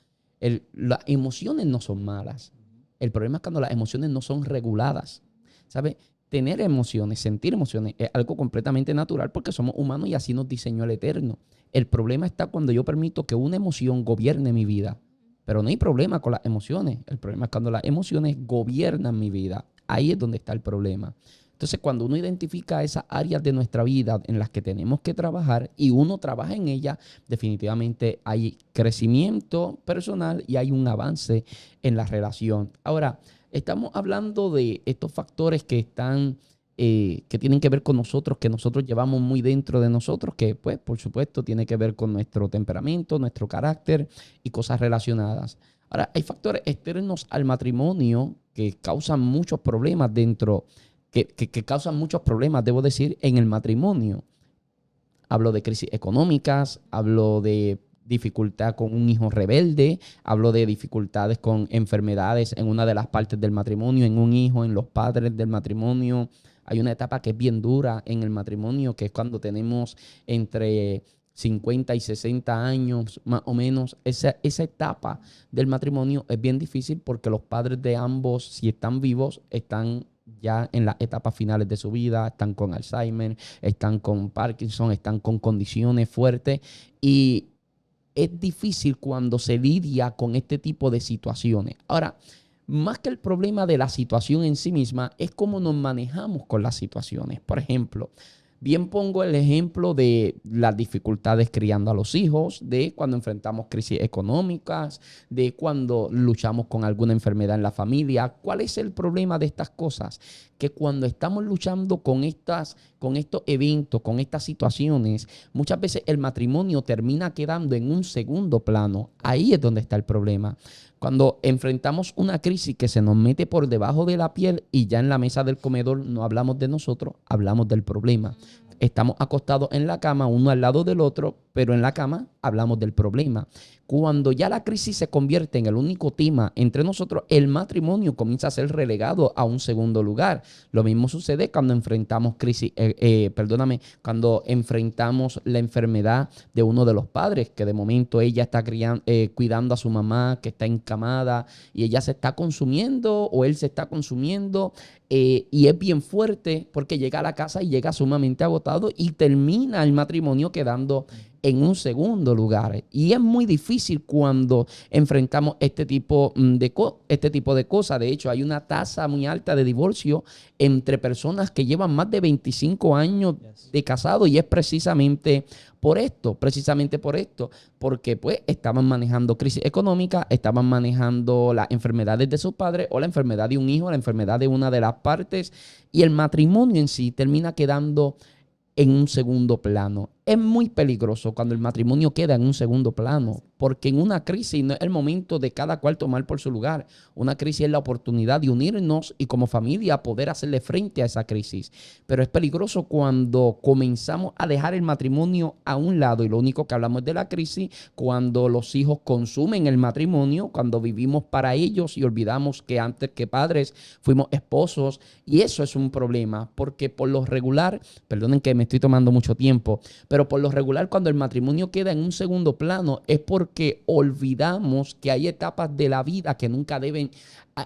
Speaker 1: Las emociones no son malas. El problema es cuando las emociones no son reguladas. ¿Sabes? Tener emociones, sentir emociones es algo completamente natural porque somos humanos y así nos diseñó el Eterno. El problema está cuando yo permito que una emoción gobierne mi vida. Pero no hay problema con las emociones. El problema es cuando las emociones gobiernan mi vida. Ahí es donde está el problema. Entonces, cuando uno identifica esas áreas de nuestra vida en las que tenemos que trabajar y uno trabaja en ellas, definitivamente hay crecimiento personal y hay un avance en la relación. Ahora, estamos hablando de estos factores que están que tienen que ver con nosotros, que nosotros llevamos muy dentro de nosotros, que pues por supuesto tiene que ver con nuestro temperamento, nuestro carácter y cosas relacionadas. Ahora, hay factores externos al matrimonio que causan muchos problemas que causan muchos problemas, debo decir, en el matrimonio. Hablo de crisis económicas, hablo de dificultad con un hijo rebelde, hablo de dificultades con enfermedades en una de las partes del matrimonio, en un hijo, en los padres del matrimonio. Hay una etapa que es bien dura en el matrimonio, que es cuando tenemos entre 50 y 60 años, más o menos. Esa etapa del matrimonio es bien difícil porque los padres de ambos, si están vivos, están ya en las etapas finales de su vida, están con Alzheimer, están con Parkinson, están con condiciones fuertes y es difícil cuando se lidia con este tipo de situaciones. Ahora, más que el problema de la situación en sí misma, es cómo nos manejamos con las situaciones. Por ejemplo, bien pongo el ejemplo de las dificultades criando a los hijos, de cuando enfrentamos crisis económicas, de cuando luchamos con alguna enfermedad en la familia. ¿Cuál es el problema de estas cosas? Que cuando estamos luchando con estos eventos, con estas situaciones, muchas veces el matrimonio termina quedando en un segundo plano. Ahí es donde está el problema. Cuando enfrentamos una crisis que se nos mete por debajo de la piel y ya en la mesa del comedor no hablamos de nosotros, hablamos del problema. Estamos acostados en la cama, uno al lado del otro, pero en la cama hablamos del problema. Cuando ya la crisis se convierte en el único tema entre nosotros, el matrimonio comienza a ser relegado a un segundo lugar. Lo mismo sucede cuando enfrentamos cuando enfrentamos la enfermedad de uno de los padres, que de momento ella está cuidando a su mamá, que está encamada, y ella se está consumiendo o él se está consumiendo, y es bien fuerte porque llega a la casa y llega sumamente agotado y termina el matrimonio quedando en un segundo lugar. Y es muy difícil cuando enfrentamos este tipo de cosas. De hecho, hay una tasa muy alta de divorcio entre personas que llevan más de 25 años de casado, y es precisamente por esto, porque pues estaban manejando crisis económica, estaban manejando las enfermedades de sus padres o la enfermedad de un hijo, la enfermedad de una de las partes, y el matrimonio en sí termina quedando en un segundo plano. Es muy peligroso cuando el matrimonio queda en un segundo plano, porque en una crisis no es el momento de cada cual tomar por su lugar. Una crisis es la oportunidad de unirnos y como familia poder hacerle frente a esa crisis. Pero es peligroso cuando comenzamos a dejar el matrimonio a un lado y lo único que hablamos es de la crisis, cuando los hijos consumen el matrimonio, cuando vivimos para ellos y olvidamos que antes que padres fuimos esposos. Y eso es un problema, porque por lo regular, perdonen que me estoy tomando mucho tiempo, pero por lo regular cuando el matrimonio queda en un segundo plano es porque olvidamos que hay etapas de la vida que nunca deben,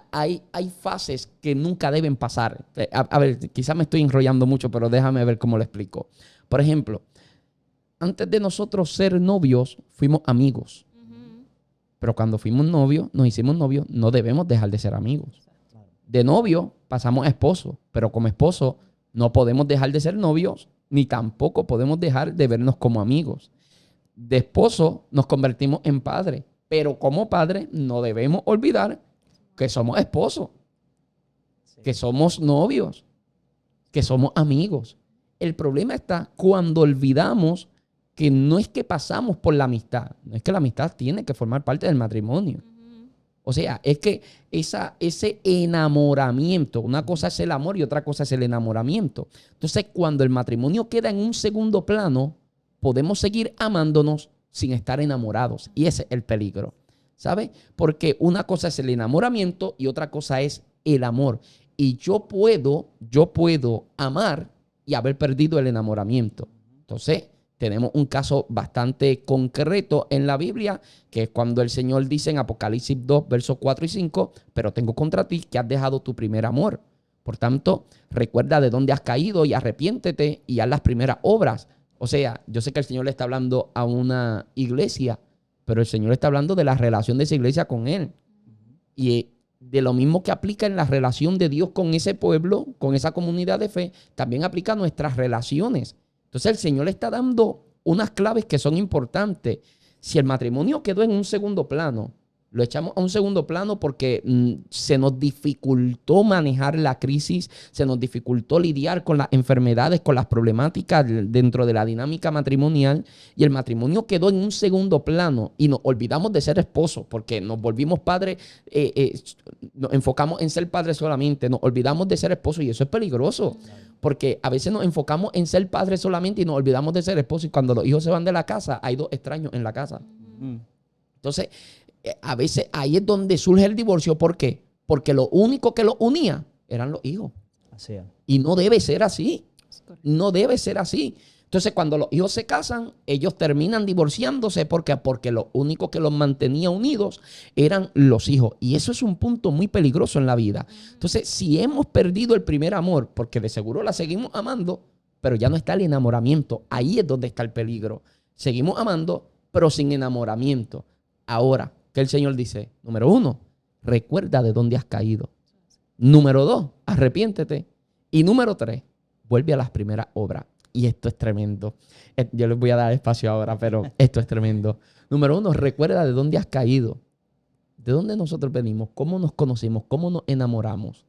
Speaker 1: hay fases que nunca deben pasar. A ver, quizás me estoy enrollando mucho, pero déjame ver cómo lo explico. Por ejemplo, antes de nosotros ser novios, fuimos amigos. Pero cuando fuimos novios, nos hicimos novios, no debemos dejar de ser amigos. De novio pasamos a esposo, pero como esposo no podemos dejar de ser novios, ni tampoco podemos dejar de vernos como amigos. De esposo nos convertimos en padre, pero como padre no debemos olvidar que somos esposos, que somos novios, que somos amigos. El problema está cuando olvidamos que no es que pasamos por la amistad, no es que la amistad tiene que formar parte del matrimonio. O sea, es que ese enamoramiento, una cosa es el amor y otra cosa es el enamoramiento. Entonces, cuando el matrimonio queda en un segundo plano, podemos seguir amándonos sin estar enamorados. Y ese es el peligro, ¿sabes? Porque una cosa es el enamoramiento y otra cosa es el amor. Y yo puedo amar y haber perdido el enamoramiento. Entonces, tenemos un caso bastante concreto en la Biblia, que es cuando el Señor dice en Apocalipsis 2, versos 4 y 5, pero tengo contra ti que has dejado tu primer amor. Por tanto, recuerda de dónde has caído y arrepiéntete y haz las primeras obras. O sea, yo sé que el Señor le está hablando a una iglesia, pero el Señor está hablando de la relación de esa iglesia con Él. Y de lo mismo que aplica en la relación de Dios con ese pueblo, con esa comunidad de fe, también aplica a nuestras relaciones. Entonces el Señor le está dando unas claves que son importantes. Si el matrimonio quedó en un segundo plano, Lo echamos a un segundo plano porque se nos dificultó manejar la crisis, se nos dificultó lidiar con las enfermedades, con las problemáticas dentro de la dinámica matrimonial, y el matrimonio quedó en un segundo plano y nos olvidamos de ser esposos porque nos volvimos padres, nos enfocamos en ser padres solamente, nos olvidamos de ser esposos, y eso es peligroso porque a veces nos enfocamos en ser padres solamente y nos olvidamos de ser esposos, y cuando los hijos se van de la casa hay dos extraños en la casa. Entonces, a veces ahí es donde surge el divorcio. ¿Por qué? Porque lo único que los unía eran los hijos.
Speaker 2: Así es.
Speaker 1: Y no debe ser así. No debe ser así. Entonces, cuando los hijos se casan, ellos terminan divorciándose. ¿Por qué? Porque lo único que los mantenía unidos eran los hijos. Y eso es un punto muy peligroso en la vida. Entonces, si hemos perdido el primer amor, porque de seguro la seguimos amando, pero ya no está el enamoramiento, ahí es donde está el peligro. Seguimos amando, pero sin enamoramiento. Ahora, ¿qué el Señor dice? Número 1, recuerda de dónde has caído. Número 2, arrepiéntete. Y número 3, vuelve a las primeras obras. Y esto es tremendo. Yo les voy a dar espacio ahora, pero esto es tremendo. Número 1, recuerda de dónde has caído. ¿De dónde nosotros venimos? ¿Cómo nos conocimos? ¿Cómo nos enamoramos?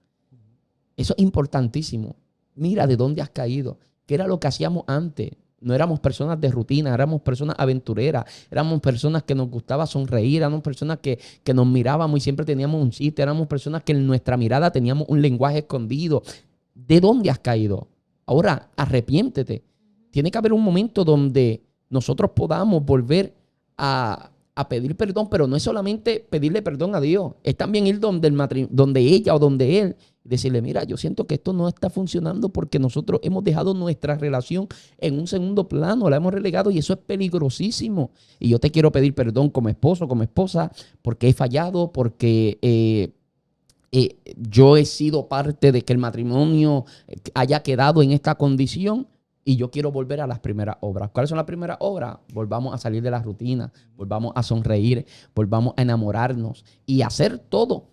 Speaker 1: Eso es importantísimo. Mira de dónde has caído. ¿Qué era lo que hacíamos antes? No éramos personas de rutina, éramos personas aventureras, éramos personas que nos gustaba sonreír, éramos personas que nos mirábamos y siempre teníamos un chiste, éramos personas que en nuestra mirada teníamos un lenguaje escondido. ¿De dónde has caído? Ahora, arrepiéntete. Tiene que haber un momento donde nosotros podamos volver a pedir perdón, pero no es solamente pedirle perdón a Dios, es también ir donde ella o donde él, y decirle, mira, yo siento que esto no está funcionando porque nosotros hemos dejado nuestra relación en un segundo plano, la hemos relegado, y eso es peligrosísimo. Y yo te quiero pedir perdón como esposo, como esposa, porque he fallado, porque yo he sido parte de que el matrimonio haya quedado en esta condición, y yo quiero volver a las primeras obras. ¿Cuáles son las primeras obras? Volvamos a salir de la rutina, volvamos a sonreír, volvamos a enamorarnos y hacer todo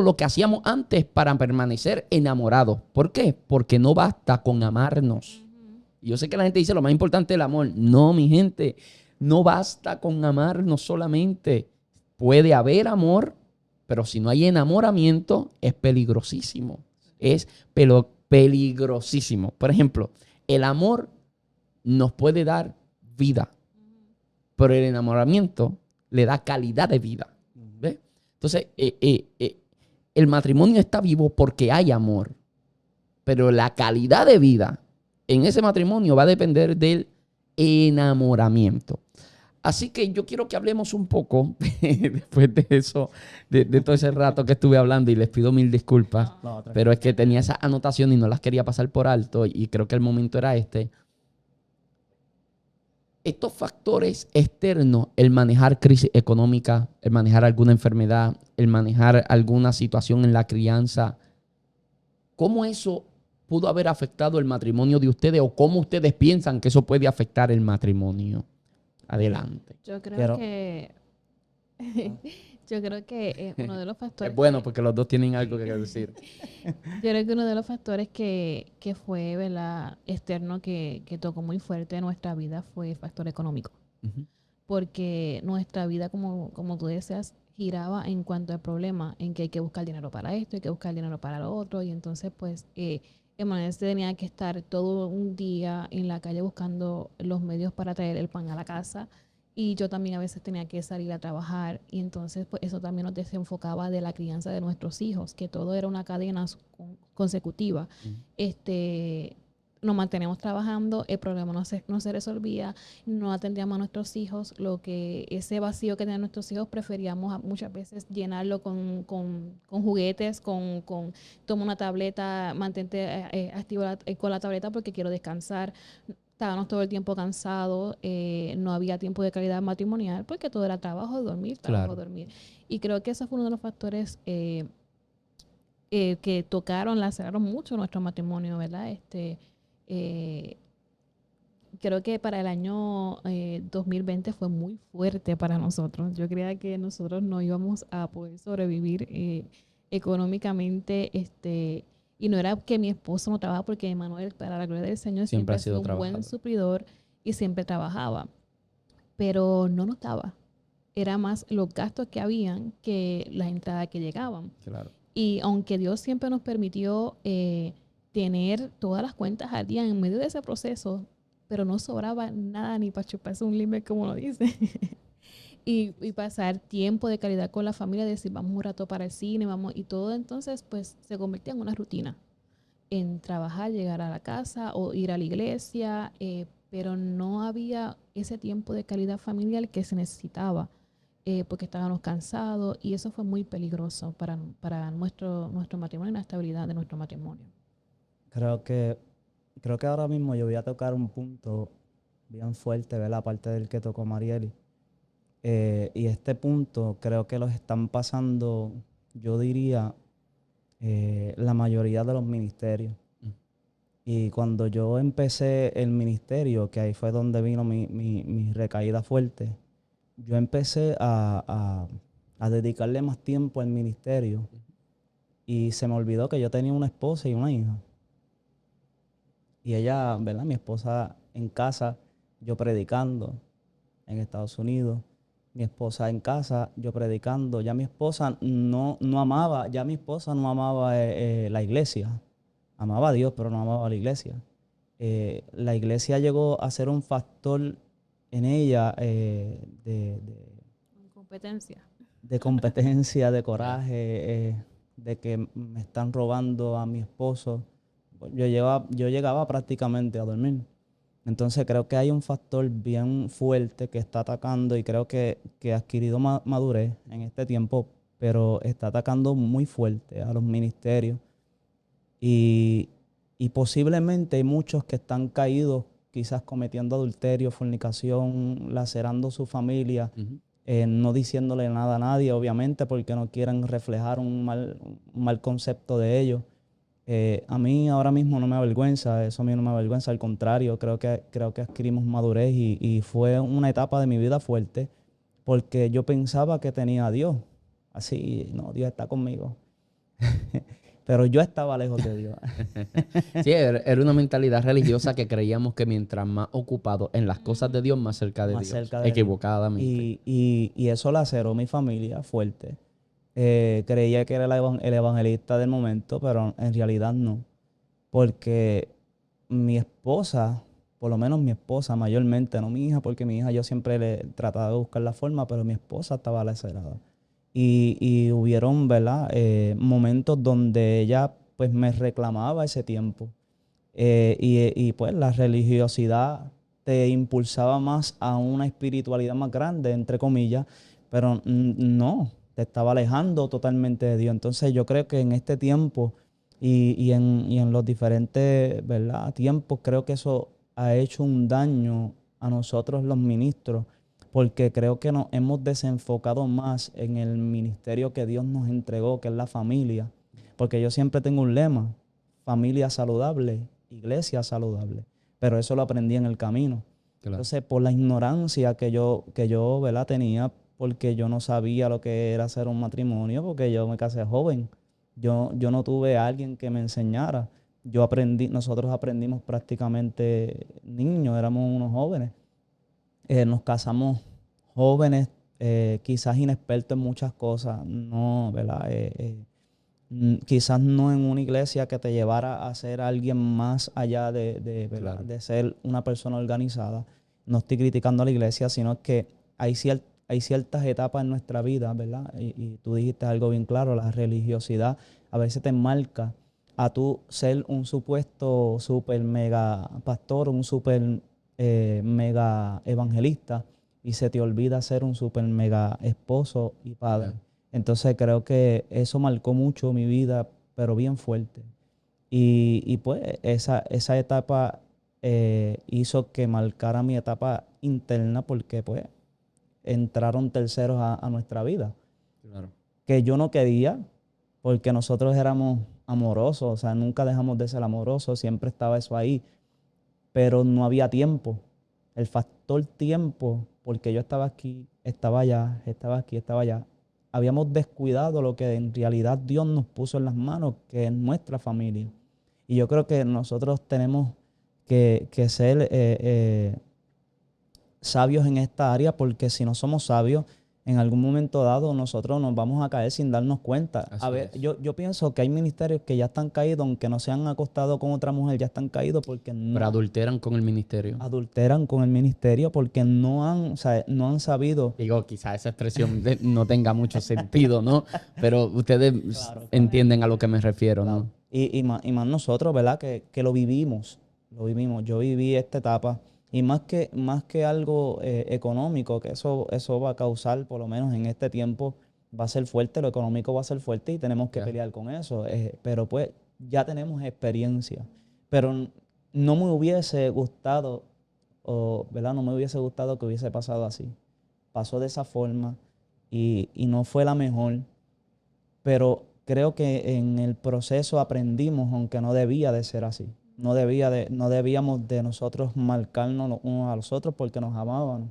Speaker 1: lo que hacíamos antes para permanecer enamorados. ¿Por qué? Porque no basta con amarnos. Y yo sé que la gente dice lo más importante es el amor. No, mi gente, no basta con amarnos solamente. Puede haber amor, pero si no hay enamoramiento, es peligrosísimo. Es peligrosísimo. Por ejemplo, el amor nos puede dar vida, pero el enamoramiento le da calidad de vida. ¿Ves? Entonces, el matrimonio está vivo porque hay amor, pero la calidad de vida en ese matrimonio va a depender del enamoramiento. Así que yo quiero que hablemos un poco, después de eso, de todo ese rato que estuve hablando, y les pido mil disculpas, pero es que tenía esa anotación y no las quería pasar por alto, y creo que el momento era este. Estos factores externos, el manejar crisis económica, el manejar alguna enfermedad, el manejar alguna situación en la crianza, ¿cómo eso pudo haber afectado el matrimonio de ustedes, o cómo ustedes piensan que eso puede afectar el matrimonio? Adelante.
Speaker 3: Yo creo que uno de los factores...
Speaker 1: Es bueno porque los dos tienen algo que decir.
Speaker 3: Yo creo que uno de los factores que fue, ¿verdad?, externo, que tocó muy fuerte en nuestra vida fue el factor económico. Uh-huh. Porque nuestra vida, como tú deseas, giraba en cuanto al problema, en que hay que buscar dinero para esto, hay que buscar dinero para lo otro, y entonces pues Emanuel tenía que estar todo un día en la calle buscando los medios para traer el pan a la casa, y yo también a veces tenía que salir a trabajar, y entonces pues eso también nos desenfocaba de la crianza de nuestros hijos, que todo era una cadena consecutiva. Nos mantenemos trabajando, el problema no se resolvía, no atendíamos a nuestros hijos, ese vacío que tenían nuestros hijos preferíamos muchas veces llenarlo con juguetes, toma una tableta, mantente activo con la tableta porque quiero descansar. Estábamos todo el tiempo cansados, no había tiempo de calidad matrimonial porque todo era trabajo, dormir. Y creo que ese fue uno de los factores que laceraron mucho nuestro matrimonio, ¿verdad? Creo que para el año 2020 fue muy fuerte para nosotros. Yo creía que nosotros no íbamos a poder sobrevivir económicamente, y no era que mi esposo no trabajaba, porque Emanuel, para la gloria del Señor, siempre ha sido un buen suplidor y siempre trabajaba, pero no nos daba. era más los gastos que habían que las entradas que llegaban.
Speaker 1: Claro.
Speaker 3: Y aunque Dios siempre nos permitió tener todas las cuentas al día en medio de ese proceso, pero no sobraba nada ni para chuparse un limber, como lo dice. y pasar tiempo de calidad con la familia, decir, vamos un rato para el cine, vamos, y todo entonces pues se convertía en una rutina. En trabajar, llegar a la casa o ir a la iglesia, pero no había ese tiempo de calidad familiar que se necesitaba. Porque estábamos cansados y eso fue muy peligroso para nuestro matrimonio y la estabilidad de nuestro matrimonio.
Speaker 2: Creo que ahora mismo yo voy a tocar un punto bien fuerte, ¿verdad? Aparte del que tocó Marieli. Y este punto creo que los están pasando, yo diría, la mayoría de los ministerios. Y cuando yo empecé el ministerio, que ahí fue donde vino mi recaída fuerte, yo empecé a dedicarle más tiempo al ministerio y se me olvidó que yo tenía una esposa y una hija. Y ella, ¿verdad? Mi esposa en casa, yo predicando en Estados Unidos. Mi esposa en casa, yo predicando. Ya mi esposa no amaba la iglesia. Amaba a Dios, pero no amaba a la iglesia. La iglesia llegó a ser un factor en ella
Speaker 3: Competencia.
Speaker 2: de competencia, de coraje, de que me están robando a mi esposo. Yo llegaba prácticamente a dormir. Entonces creo que hay un factor bien fuerte que está atacando y creo que ha adquirido madurez en este tiempo, pero está atacando muy fuerte a los ministerios. Y posiblemente hay muchos que están caídos, quizás cometiendo adulterio, fornicación, lacerando su familia, no diciéndole nada a nadie, obviamente, porque no quieren reflejar un mal concepto de ellos. A mí ahora mismo no me avergüenza, eso a mí no me avergüenza, al contrario, creo que adquirimos madurez y fue una etapa de mi vida fuerte, porque yo pensaba que tenía a Dios. Así, no, Dios está conmigo. Pero yo estaba lejos de Dios.
Speaker 1: Sí, era una mentalidad religiosa que creíamos que mientras más ocupado en las cosas de Dios, más cerca de
Speaker 2: Más
Speaker 1: Dios.
Speaker 2: cerca de
Speaker 1: Equivocadamente.
Speaker 2: y eso laceró mi familia fuerte. Creía que era el evangelista del momento, pero en realidad no. Porque mi esposa, por lo menos mi esposa mayormente, no mi hija, porque mi hija yo siempre le trataba de buscar la forma, pero mi esposa estaba lacerada. Y hubieron, ¿verdad? Momentos donde ella pues me reclamaba ese tiempo. Y pues la religiosidad te impulsaba más a una espiritualidad más grande, entre comillas, pero no, te estaba alejando totalmente de Dios. Entonces yo creo que en este tiempo y en los diferentes, ¿verdad?, tiempos, creo que eso ha hecho un daño a nosotros los ministros, porque creo que nos hemos desenfocado más en el ministerio que Dios nos entregó, que es la familia. Porque yo siempre tengo un lema: familia saludable, iglesia saludable. Pero eso lo aprendí en el camino. Claro. Entonces, por la ignorancia que yo ¿verdad?, tenía, porque yo no sabía lo que era hacer un matrimonio, porque yo me casé joven. Yo no tuve a alguien que me enseñara. Nosotros aprendimos prácticamente niños, éramos unos jóvenes. Nos casamos jóvenes, quizás inexpertos en muchas cosas, no, ¿verdad? Quizás no en una iglesia que te llevara a ser alguien más allá
Speaker 1: Claro,
Speaker 2: de ser una persona organizada. No estoy criticando a la iglesia, sino que hay ciertas etapas en nuestra vida, ¿verdad? Y tú dijiste algo bien claro: la religiosidad a veces te marca a tú ser un supuesto super mega pastor, un super mega evangelista, y se te olvida ser un super mega esposo y padre. Yeah. Entonces creo que eso marcó mucho mi vida, pero bien fuerte. Y pues esa etapa hizo que marcara mi etapa interna, porque pues entraron terceros a nuestra vida. Claro. Que yo no quería, porque nosotros éramos amorosos, o sea, nunca dejamos de ser amorosos, siempre estaba eso ahí, pero no había tiempo. El factor tiempo, porque yo estaba aquí, estaba allá, estaba aquí, estaba allá. Habíamos descuidado lo que en realidad Dios nos puso en las manos, que es nuestra familia. Y yo creo que nosotros tenemos que ser sabios en esta área, porque si no somos sabios, en algún momento dado nosotros nos vamos a caer sin darnos cuenta.
Speaker 1: Así
Speaker 2: A ver,
Speaker 1: es.
Speaker 2: yo pienso que hay ministerios que ya están caídos, aunque no se han acostado con otra mujer, ya están caídos porque
Speaker 1: Pero
Speaker 2: no
Speaker 1: adulteran con el ministerio.
Speaker 2: adulteran con el ministerio, porque no han, o sea, no han sabido.
Speaker 1: Digo, quizás esa expresión no tenga mucho sentido, ¿no? Pero ustedes
Speaker 2: Claro.
Speaker 1: entienden a lo que me refiero,
Speaker 2: Claro.
Speaker 1: ¿no?
Speaker 2: Y más nosotros, ¿verdad? Que lo vivimos, lo vivimos. Yo viví esta etapa y más que algo económico, que eso va a causar, por lo menos en este tiempo, va a ser fuerte, lo económico va a ser fuerte y tenemos que
Speaker 1: Ya.
Speaker 2: pelear con eso. Pero pues ya tenemos experiencia. Pero no me hubiese gustado, ¿verdad? No me hubiese gustado que hubiese pasado así. Pasó de esa forma y no fue la mejor, pero creo que en el proceso aprendimos, aunque no debía de ser así. No debíamos de nosotros marcarnos los unos a los otros porque nos amábamos.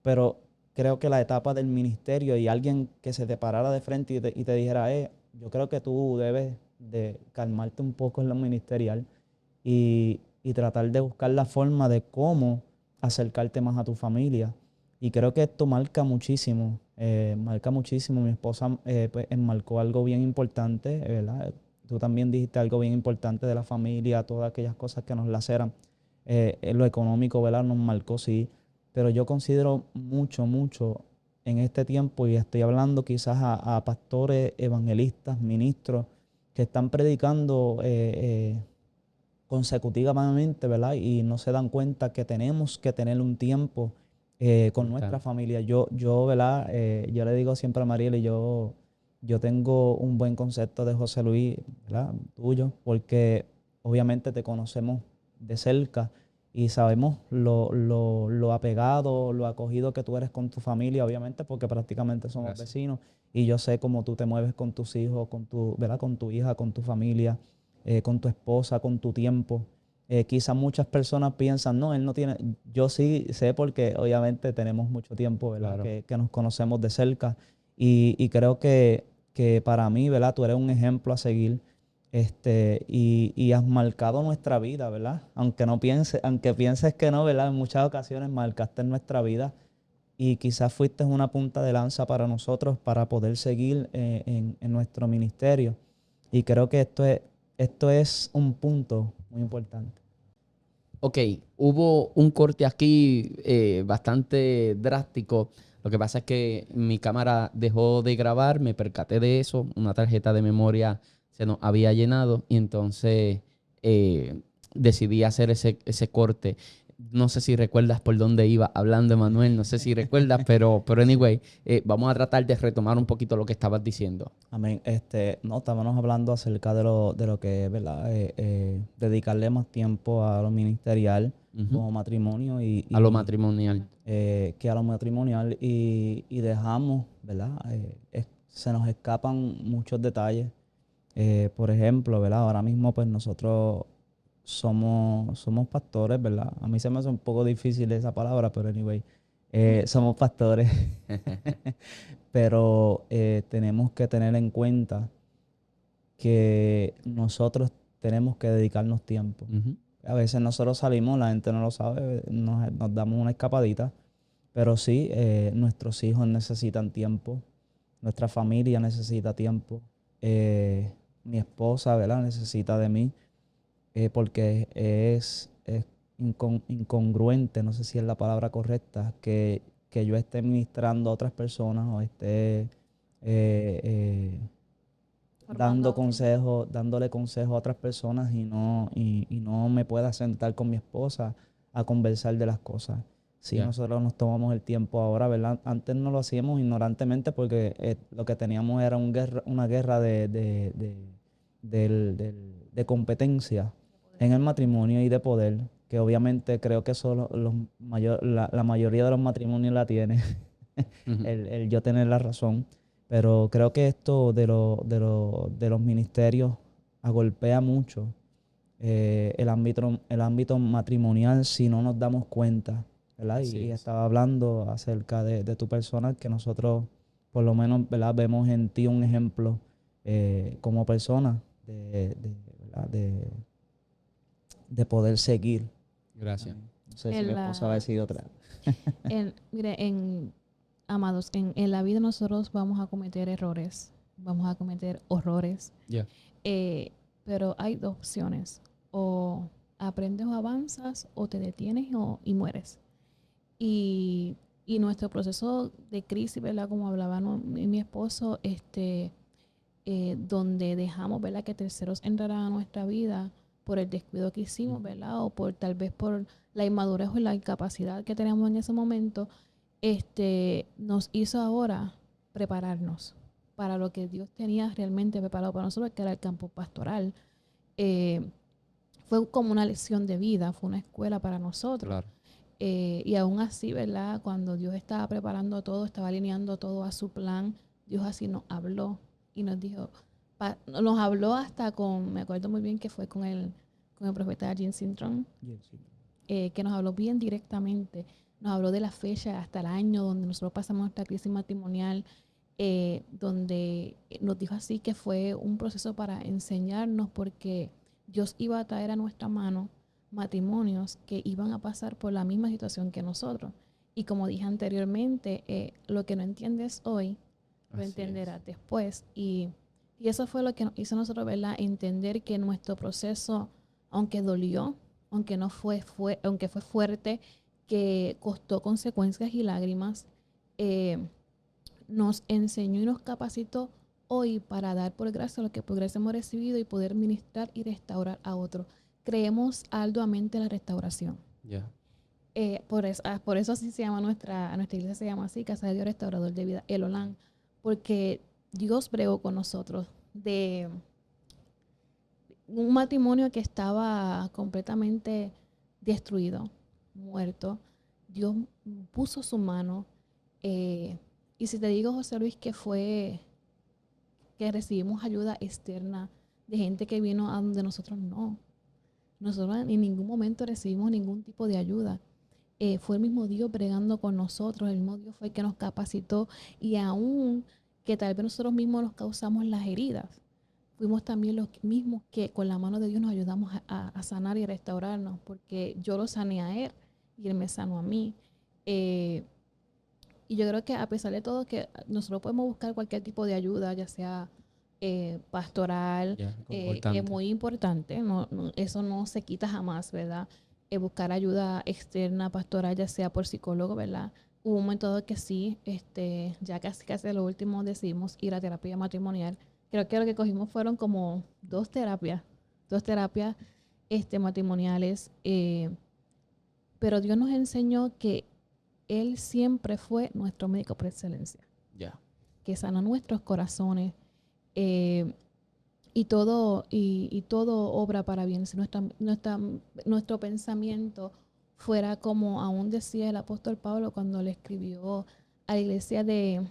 Speaker 2: Pero creo que la etapa del ministerio y alguien que se te parara de frente y te dijera, yo creo que tú debes de calmarte un poco en lo ministerial y tratar de buscar la forma de cómo acercarte más a tu familia. Y creo que esto marca muchísimo, marca muchísimo. Mi esposa pues, enmarcó algo bien importante, ¿verdad? Tú también dijiste algo bien importante de la familia, todas aquellas cosas que nos laceran. En lo económico, ¿verdad? Nos marcó, sí. Pero yo considero mucho, mucho en este tiempo, y estoy hablando quizás a pastores, evangelistas, ministros, que están predicando consecutivamente, ¿verdad? Y no se dan cuenta que tenemos que tener un tiempo con nuestra
Speaker 1: Importante.
Speaker 2: familia. ¿Verdad? Yo le digo siempre a Mariela y yo tengo un buen concepto de José Luis, ¿verdad? Tuyo, porque obviamente te conocemos de cerca y sabemos lo apegado, lo acogido que tú eres con tu familia, obviamente, porque prácticamente somos
Speaker 1: Gracias.
Speaker 2: vecinos. Y yo sé cómo tú te mueves con tus hijos, ¿verdad? Con tu hija, con tu familia, con tu esposa, con tu tiempo. Quizás muchas personas piensan, no, él no tiene. Yo sí sé porque obviamente tenemos mucho tiempo, ¿verdad?
Speaker 1: Claro.
Speaker 2: Que nos conocemos de cerca. Y creo que para mí, ¿verdad? Tú eres un ejemplo a seguir. Y has marcado nuestra vida, ¿verdad? Aunque pienses que no, ¿verdad? En muchas ocasiones marcaste nuestra vida y quizás fuiste una punta de lanza para nosotros para poder seguir en nuestro ministerio. Y creo que esto es un punto muy importante.
Speaker 1: Ok, hubo un corte aquí bastante drástico. Lo que pasa es que mi cámara dejó de grabar, me percaté de eso, una tarjeta de memoria se nos había llenado y entonces eh, decidí hacer ese corte. No sé si recuerdas por dónde iba hablando, Emanuel, no sé si recuerdas, pero
Speaker 2: Sí.
Speaker 1: anyway, vamos a tratar de retomar un poquito lo que estabas diciendo.
Speaker 2: Amén. No, estábamos hablando acerca de lo que es, ¿verdad? Dedicarle más tiempo a lo ministerial
Speaker 1: Ujú.
Speaker 2: como matrimonio
Speaker 1: A lo matrimonial.
Speaker 2: que a lo matrimonial y dejamos, ¿verdad? Se nos escapan muchos detalles. Por ejemplo, ¿verdad? Ahora mismo pues nosotros somos pastores, ¿verdad? A mí se me hace un poco difícil esa palabra, pero anyway, somos pastores. Pero tenemos que tener en cuenta que nosotros tenemos que dedicarnos tiempo.
Speaker 1: Ujú.
Speaker 2: A veces nosotros salimos, la gente no lo sabe, nos damos una escapadita, pero sí, nuestros hijos necesitan tiempo, nuestra familia necesita tiempo, mi esposa, ¿verdad? Necesita de mí, porque es incongruente, no sé si es la palabra correcta, que yo esté ministrando a otras personas o esté
Speaker 3: Formando a otros.
Speaker 2: dándole consejos a otras personas y no me pueda sentar con mi esposa a conversar de las cosas. Sí,
Speaker 1: Ya.
Speaker 2: nosotros nos tomamos el tiempo ahora, ¿verdad? Antes no lo hacíamos ignorantemente porque lo que teníamos era una guerra de competencia en el matrimonio y de poder, que obviamente creo que eso la mayoría de los matrimonios la tiene,
Speaker 1: Ujú.
Speaker 2: el yo tener la razón. Pero creo que esto de los ministerios agolpea mucho el ámbito matrimonial si no nos damos cuenta, ¿verdad?
Speaker 1: Así
Speaker 2: Y
Speaker 1: es.
Speaker 2: estaba hablando acerca de tu persona, que nosotros por lo menos, ¿verdad? Vemos en ti un ejemplo como persona ¿verdad? De poder seguir.
Speaker 1: Gracias.
Speaker 2: Amén. No sé si mi
Speaker 3: En
Speaker 2: esposa va a
Speaker 3: la,
Speaker 2: decir otra.
Speaker 3: mire, Amados, en la vida nosotros vamos a cometer errores, vamos a cometer horrores,
Speaker 1: Yeah.
Speaker 3: pero hay dos opciones: o aprendes o avanzas, o te detienes y mueres. Y nuestro proceso de crisis, ¿verdad? Como hablaba mi esposo, donde dejamos, ¿verdad?, que terceros entraran a nuestra vida por el descuido que hicimos, ¿verdad? O por tal vez por la inmadurez o la incapacidad que teníamos en ese momento, nos hizo ahora prepararnos para lo que Dios tenía realmente preparado para nosotros, que era el campo pastoral. Fue como una lección de vida, fue una escuela para nosotros.
Speaker 1: Claro.
Speaker 3: Y aún así, ¿verdad? Cuando Dios estaba preparando todo, estaba alineando todo a su plan, Dios así nos habló y nos dijo, nos habló hasta me acuerdo muy bien que fue con el profeta Jim Sintron, que nos habló bien directamente, nos habló de la fecha hasta el año donde nosotros pasamos nuestra crisis matrimonial, donde nos dijo así que fue un proceso para enseñarnos, porque Dios iba a traer a nuestra mano matrimonios que iban a pasar por la misma situación que nosotros. Y como dije anteriormente, lo que no entiendes hoy, lo entenderás después. Y eso fue lo que nos hizo nosotros, ¿verdad?, entender que nuestro proceso, aunque dolió, aunque aunque fue fuerte, que costó consecuencias y lágrimas, nos enseñó y nos capacitó hoy para dar por gracia lo que por gracia hemos recibido y poder ministrar y restaurar a otros. Creemos arduamente en la restauración.
Speaker 1: Yeah.
Speaker 3: Por eso así se llama nuestra iglesia, se llama así, Casa de Dios Restaurador de Vida, El Olán, porque Dios bregó con nosotros de un matrimonio que estaba completamente destruido, muerto. Dios puso su mano, y si te digo, José Luis, que recibimos ayuda externa de gente que vino a donde nosotros no. Nosotros en ningún momento recibimos ningún tipo de ayuda. Fue el mismo Dios bregando con nosotros, el mismo Dios fue el que nos capacitó, y aún que tal vez nosotros mismos nos causamos las heridas, fuimos también los mismos que con la mano de Dios nos ayudamos a sanar y restaurarnos, porque yo lo sané a Él y Él me sanó a mí. Y yo creo que a pesar de todo, que nosotros podemos buscar cualquier tipo de ayuda, ya sea pastoral, que es muy importante, eso no se quita jamás, ¿verdad? Buscar ayuda externa, pastoral, ya sea por psicólogo, ¿verdad? Hubo un momento dado que sí, ya casi lo último decidimos ir a terapia matrimonial. Creo que lo que cogimos fueron como dos terapias matrimoniales, pero Dios nos enseñó que Él siempre fue nuestro médico por excelencia.
Speaker 1: Yeah.
Speaker 3: Que sanó nuestros corazones, y todo obra para bien. Si nuestro pensamiento fuera como aún decía el apóstol Pablo cuando le escribió a la iglesia de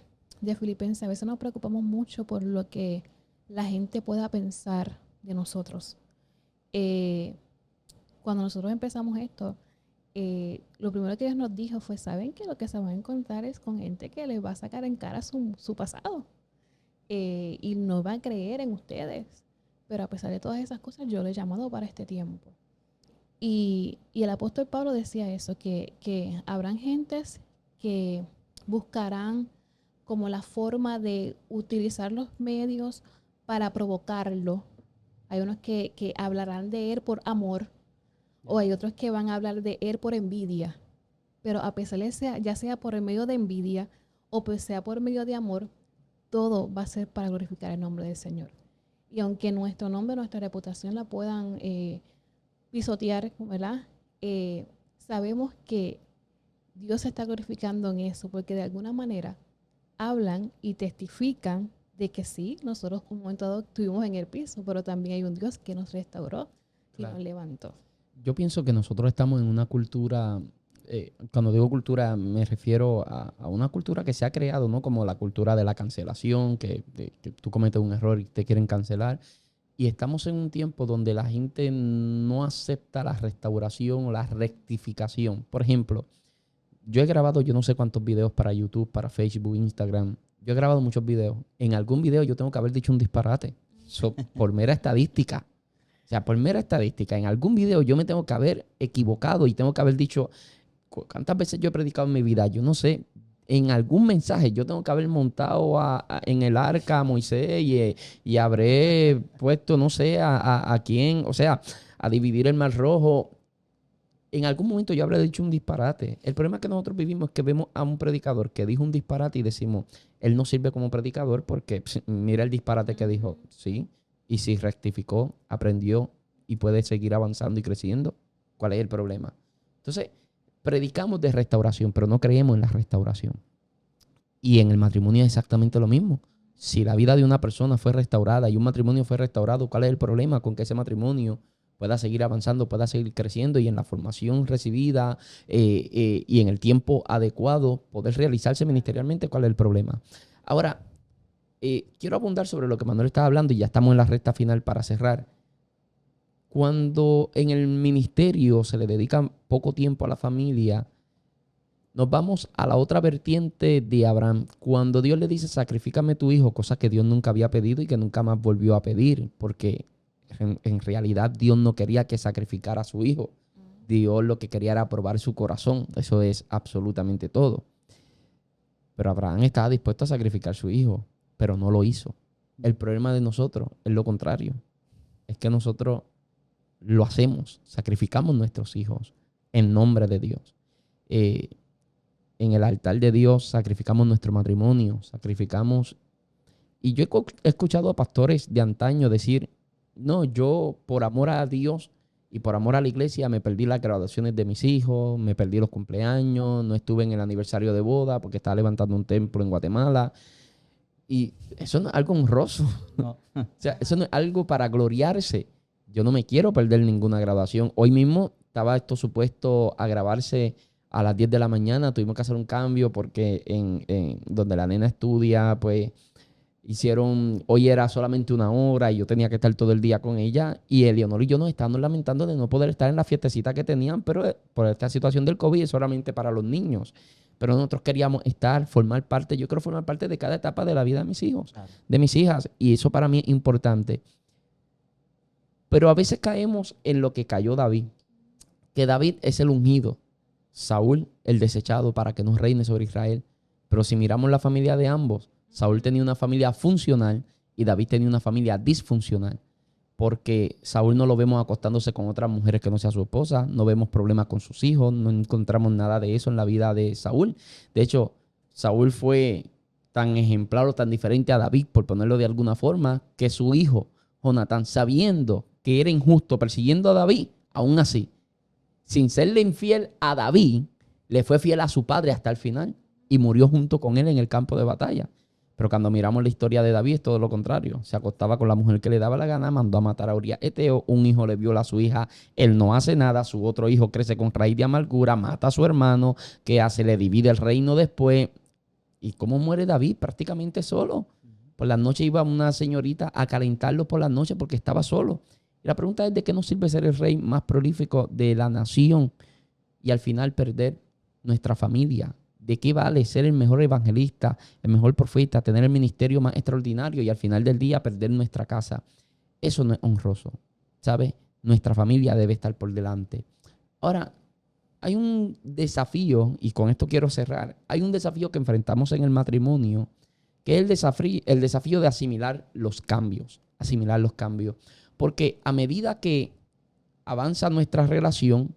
Speaker 3: Filipenses, a veces nos preocupamos mucho por lo que la gente pueda pensar de nosotros. Cuando nosotros empezamos esto, lo primero que Dios nos dijo fue, ¿saben que lo que se van a encontrar es con gente que les va a sacar en cara su pasado? Y no va a creer en ustedes. Pero a pesar de todas esas cosas, yo lo he llamado para este tiempo. Y el apóstol Pablo decía eso, que habrán gentes que buscarán como la forma de utilizar los medios para provocarlo. Hay unos que hablarán de él por amor, o hay otros que van a hablar de él por envidia. Pero a pesar de ya sea por el medio de envidia o pues sea por medio de amor, todo va a ser para glorificar el nombre del Señor. Y aunque nuestro nombre, nuestra reputación la puedan pisotear, ¿verdad? Sabemos que Dios se está glorificando en eso, porque de alguna manera hablan y testifican de que sí, nosotros un momento dado estuvimos en el piso, pero también hay un Dios que nos restauró y nos levantó.
Speaker 1: Yo pienso que nosotros estamos en una cultura, cuando digo cultura me refiero a una cultura que se ha creado, ¿no? Como la cultura de la cancelación, que tú cometes un error y te quieren cancelar. Y estamos en un tiempo donde la gente no acepta la restauración o la rectificación. Por ejemplo, yo he grabado yo no sé cuántos videos para YouTube, para Facebook, Instagram. Yo he grabado muchos videos. En algún video yo tengo que haber dicho un disparate. Por mera estadística. O sea, por mera estadística. En algún video yo me tengo que haber equivocado y tengo que haber dicho... ¿Cuántas veces yo he predicado en mi vida? Yo no sé. en algún mensaje yo tengo que haber montado en el arca a Moisés y habré puesto, no sé, a quién, o sea, a dividir el Mar Rojo. En algún momento yo habré dicho un disparate. El problema que nosotros vivimos es que vemos a un predicador que dijo un disparate y decimos, él no sirve como predicador porque mira el disparate que dijo, sí, y si rectificó, aprendió y puede seguir avanzando y creciendo, ¿cuál es el problema? Entonces, predicamos de restauración, pero no creemos en la restauración. Y en el matrimonio es exactamente lo mismo. Si la vida de una persona fue restaurada y un matrimonio fue restaurado, ¿cuál es el problema con que ese matrimonio pueda seguir avanzando, pueda seguir creciendo y en la formación recibida y en el tiempo adecuado poder realizarse ministerialmente? ¿Cuál es el problema? Ahora, quiero abundar sobre lo que Manuel estaba hablando y ya estamos en la recta final para cerrar. Cuando en el ministerio se le dedica poco tiempo a la familia, nos vamos a la otra vertiente de Abraham. Cuando Dios le dice, sacrifícame tu hijo, cosa que Dios nunca había pedido y que nunca más volvió a pedir, porque en realidad Dios no quería que sacrificara a su hijo. Dios lo que quería era probar su corazón. Eso es absolutamente todo. Pero Abraham estaba dispuesto a sacrificar a su hijo, pero no lo hizo. El problema de nosotros es lo contrario. Es que nosotros lo hacemos, sacrificamos nuestros hijos en nombre de Dios. En el altar de Dios sacrificamos nuestro matrimonio, sacrificamos. Y yo he escuchado a pastores de antaño decir, no, yo por amor a Dios y por amor a la iglesia me perdí las graduaciones de mis hijos, me perdí los cumpleaños, no estuve en el aniversario de boda porque estaba levantando un templo en Guatemala. Y eso no es algo honroso.
Speaker 2: No.
Speaker 1: O sea, eso no es algo para gloriarse. Yo no me quiero perder ninguna graduación. Hoy mismo estaba esto supuesto a grabarse a las 10 de la mañana. Tuvimos que hacer un cambio porque en donde la nena estudia, pues hoy era solamente 1 hora y yo tenía que estar todo el día con ella. Y Eleonor y yo nos estábamos lamentando de no poder estar en la fiestecita que tenían, pero por esta situación del COVID es solamente para los niños. Pero nosotros queríamos formar parte, yo quiero formar parte de cada etapa de la vida de mis hijos,
Speaker 2: Claro.
Speaker 1: de mis hijas. Y eso para mí es importante. Pero a veces caemos en lo que cayó David, que David es el ungido, Saúl el desechado para que no reine sobre Israel. Pero si miramos la familia de ambos, Saúl tenía una familia funcional y David tenía una familia disfuncional. Porque Saúl no lo vemos acostándose con otras mujeres que no sea su esposa, no vemos problemas con sus hijos, no encontramos nada de eso en la vida de Saúl. De hecho, Saúl fue tan ejemplar o tan diferente a David, por ponerlo de alguna forma, que su hijo, Jonatán, sabiendo que era injusto persiguiendo a David, aún así, sin serle infiel a David, le fue fiel a su padre hasta el final y murió junto con él en el campo de batalla. Pero cuando miramos la historia de David es todo lo contrario. Se acostaba con la mujer que le daba la gana, mandó a matar a Urías Eteo, un hijo le viola a su hija, él no hace nada, su otro hijo crece con raíz de amargura, mata a su hermano, ¿qué hace? Le divide el reino después. ¿Y cómo muere David? Prácticamente solo. Por la noche iba una señorita a calentarlo por la noche porque estaba solo. Y la pregunta es, ¿de qué nos sirve ser el rey más prolífico de la nación y al final perder nuestra familia? ¿De qué vale ser el mejor evangelista, el mejor profeta, tener el ministerio más extraordinario y al final del día perder nuestra casa? Eso no es honroso, ¿sabes? Nuestra familia debe estar por delante. Ahora, hay un desafío, y con esto quiero cerrar, hay un desafío que enfrentamos en el matrimonio, que es el desafío de asimilar los cambios. Porque a medida que avanza nuestra relación,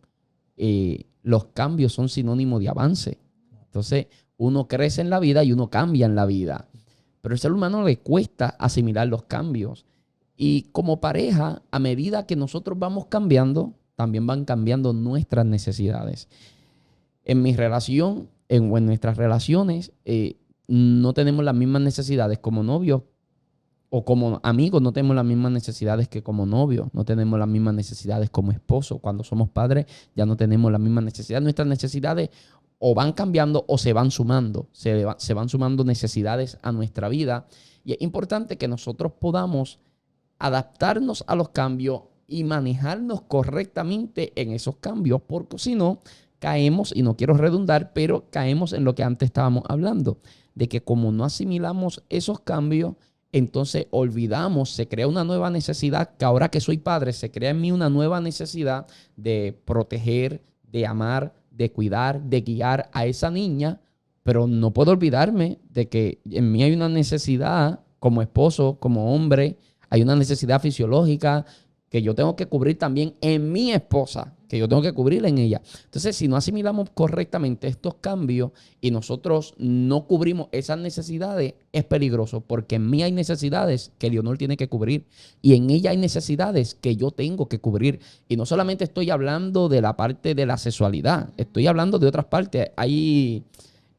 Speaker 1: los cambios son sinónimo de avance. Entonces, uno crece en la vida y uno cambia en la vida. Pero al ser humano le cuesta asimilar los cambios. Y como pareja, a medida que nosotros vamos cambiando, también van cambiando nuestras necesidades. En mi relación, en nuestras relaciones, no tenemos las mismas necesidades como novios o como amigos, no tenemos las mismas necesidades que como novios, no tenemos las mismas necesidades como esposos. Cuando somos padres ya no tenemos las mismas necesidades. Nuestras necesidades o van cambiando o se van sumando. Se van sumando necesidades a nuestra vida. Y es importante que nosotros podamos adaptarnos a los cambios y manejarnos correctamente en esos cambios, porque si no, caemos, y no quiero redundar, pero caemos en lo que antes estábamos hablando, de que como no asimilamos esos cambios, entonces olvidamos, se crea una nueva necesidad, que ahora que soy padre, se crea en mí una nueva necesidad de proteger, de amar, de cuidar, de guiar a esa niña, Pero no puedo olvidarme de que en mí hay una necesidad como esposo, como hombre, hay una necesidad fisiológica que yo tengo que cubrir también en mi esposa, que yo tengo que cubrir en ella. Entonces, si no asimilamos correctamente estos cambios y nosotros no cubrimos esas necesidades, es peligroso, porque en mí hay necesidades que Leonor tiene que cubrir y en ella hay necesidades que yo tengo que cubrir. Y no solamente estoy hablando de la parte de la sexualidad, estoy hablando de otras partes.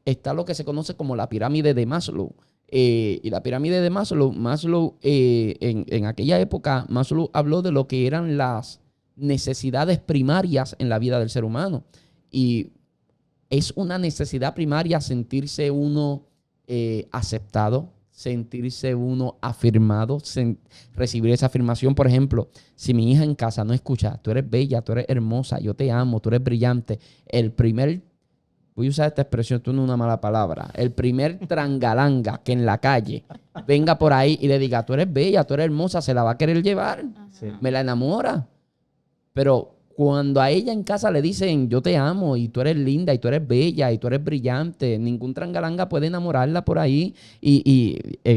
Speaker 1: Está lo que se conoce como la pirámide de Maslow. Y la pirámide de Maslow en aquella época, Maslow habló de lo que eran las necesidades primarias en la vida del ser humano. Y es una necesidad primaria sentirse uno aceptado, sentirse uno afirmado, recibir esa afirmación. Por ejemplo, si mi hija en casa no escucha, tú eres bella, tú eres hermosa, yo te amo, tú eres brillante, voy a usar esta expresión, tú no es una mala palabra. El primer trangalanga que en la calle venga por ahí y le diga, tú eres bella, tú eres hermosa, se la va a querer llevar.
Speaker 2: Sí.
Speaker 1: Me la enamora. Pero cuando a ella en casa le dicen, yo te amo y tú eres linda y tú eres bella y tú eres brillante, ningún trangalanga puede enamorarla por ahí.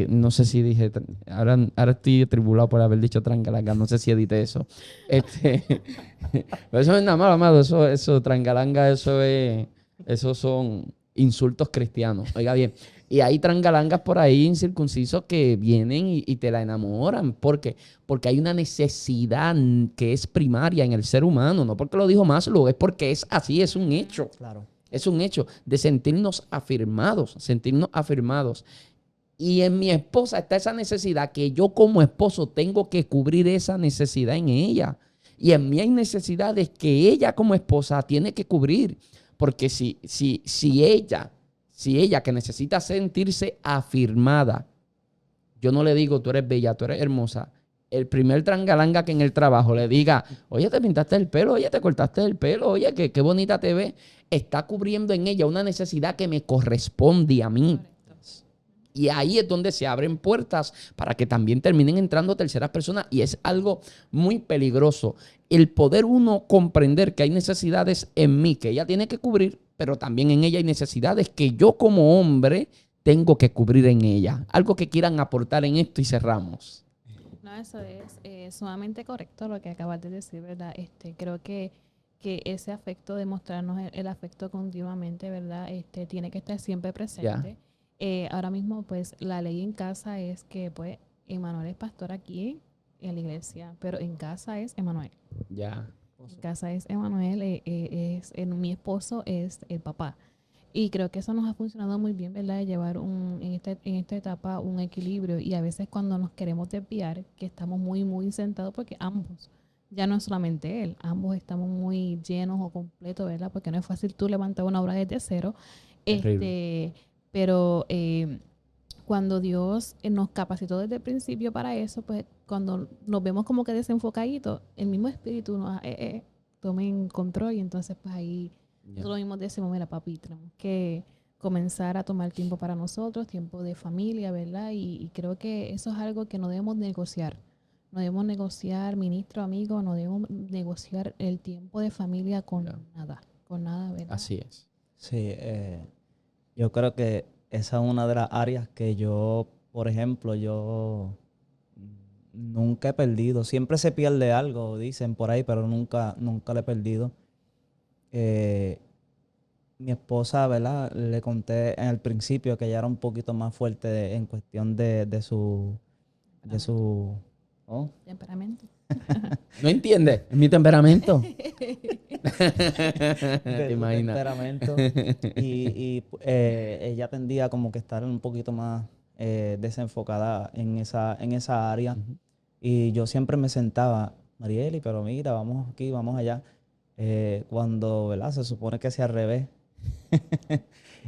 Speaker 1: No sé si dije, ahora estoy atribulado por haber dicho trangalanga, no sé si edité eso. Pero eso no es nada malo, amado, eso trangalanga, esos son insultos cristianos. Oiga bien. Y hay trangalangas por ahí incircuncisos que vienen y te la enamoran. ¿Por qué? Porque hay una necesidad que es primaria en el ser humano. No porque lo dijo Maslow, es porque es así, es un hecho.
Speaker 2: Claro.
Speaker 1: Es un hecho de sentirnos afirmados, Y en mi esposa está esa necesidad que yo como esposo tengo que cubrir esa necesidad en ella. Y en mí hay necesidades que ella como esposa tiene que cubrir. Porque si ella que necesita sentirse afirmada, yo no le digo, tú eres bella, tú eres hermosa. El primer trangalanga que en el trabajo le diga, oye, te pintaste el pelo, oye, te cortaste el pelo, oye, qué bonita te ves, está cubriendo en ella una necesidad que me corresponde a mí.
Speaker 3: Correcto.
Speaker 1: Y ahí es donde se abren puertas para que también terminen entrando terceras personas. Y es algo muy peligroso. El poder uno comprender que hay necesidades en mí que ella tiene que cubrir, pero también en ella hay necesidades que yo como hombre tengo que cubrir en ella. Algo que quieran aportar en esto y cerramos.
Speaker 3: No, eso es sumamente correcto lo que acabas de decir, ¿verdad? Creo que ese afecto de mostrarnos el afecto continuamente, ¿verdad? Tiene que estar siempre presente. Ahora mismo, pues, la ley en casa es que, pues, Emanuel es pastor aquí en la iglesia, pero en casa es Emanuel.
Speaker 1: Ya.
Speaker 3: En casa es Emanuel, mi esposo es el papá. Y creo que eso nos ha funcionado muy bien, ¿verdad? De llevar en esta etapa un equilibrio. Y a veces cuando nos queremos desviar, que estamos muy, muy sentados, porque ambos, ya no es solamente él, ambos estamos muy llenos o completos, ¿verdad? Porque no es fácil tú levantar una obra desde cero.
Speaker 1: Terrible.
Speaker 3: Pero cuando Dios nos capacitó desde el principio para eso, pues cuando nos vemos como que desenfocaditos, el mismo espíritu nos tomen control y entonces pues ahí nosotros mismos decimos, mira papi, tenemos que comenzar a tomar tiempo para nosotros, tiempo de familia, ¿verdad? Y creo que eso es algo que no debemos negociar. No debemos negociar, ministro, amigo, no debemos negociar el tiempo de familia con nada, ¿verdad?
Speaker 1: Así es.
Speaker 2: Sí, yo creo que esa es una de las áreas que yo, por ejemplo, yo nunca he perdido. Siempre se pierde algo, dicen por ahí, pero nunca lo he perdido. Mi esposa, ¿verdad? Le conté en el principio que ella era un poquito más fuerte en cuestión de su... ¿oh?
Speaker 3: Temperamento.
Speaker 1: ¿No entiendes? Es mi temperamento.
Speaker 2: De
Speaker 1: ¿Te
Speaker 2: su
Speaker 1: imaginas?
Speaker 2: temperamento. Ella tendía como que estar un poquito más desenfocada en esa área.
Speaker 1: Ujú.
Speaker 2: Y yo siempre me sentaba, Marieli, pero mira, vamos aquí, vamos allá. Cuando, ¿verdad? Se supone que sea al revés.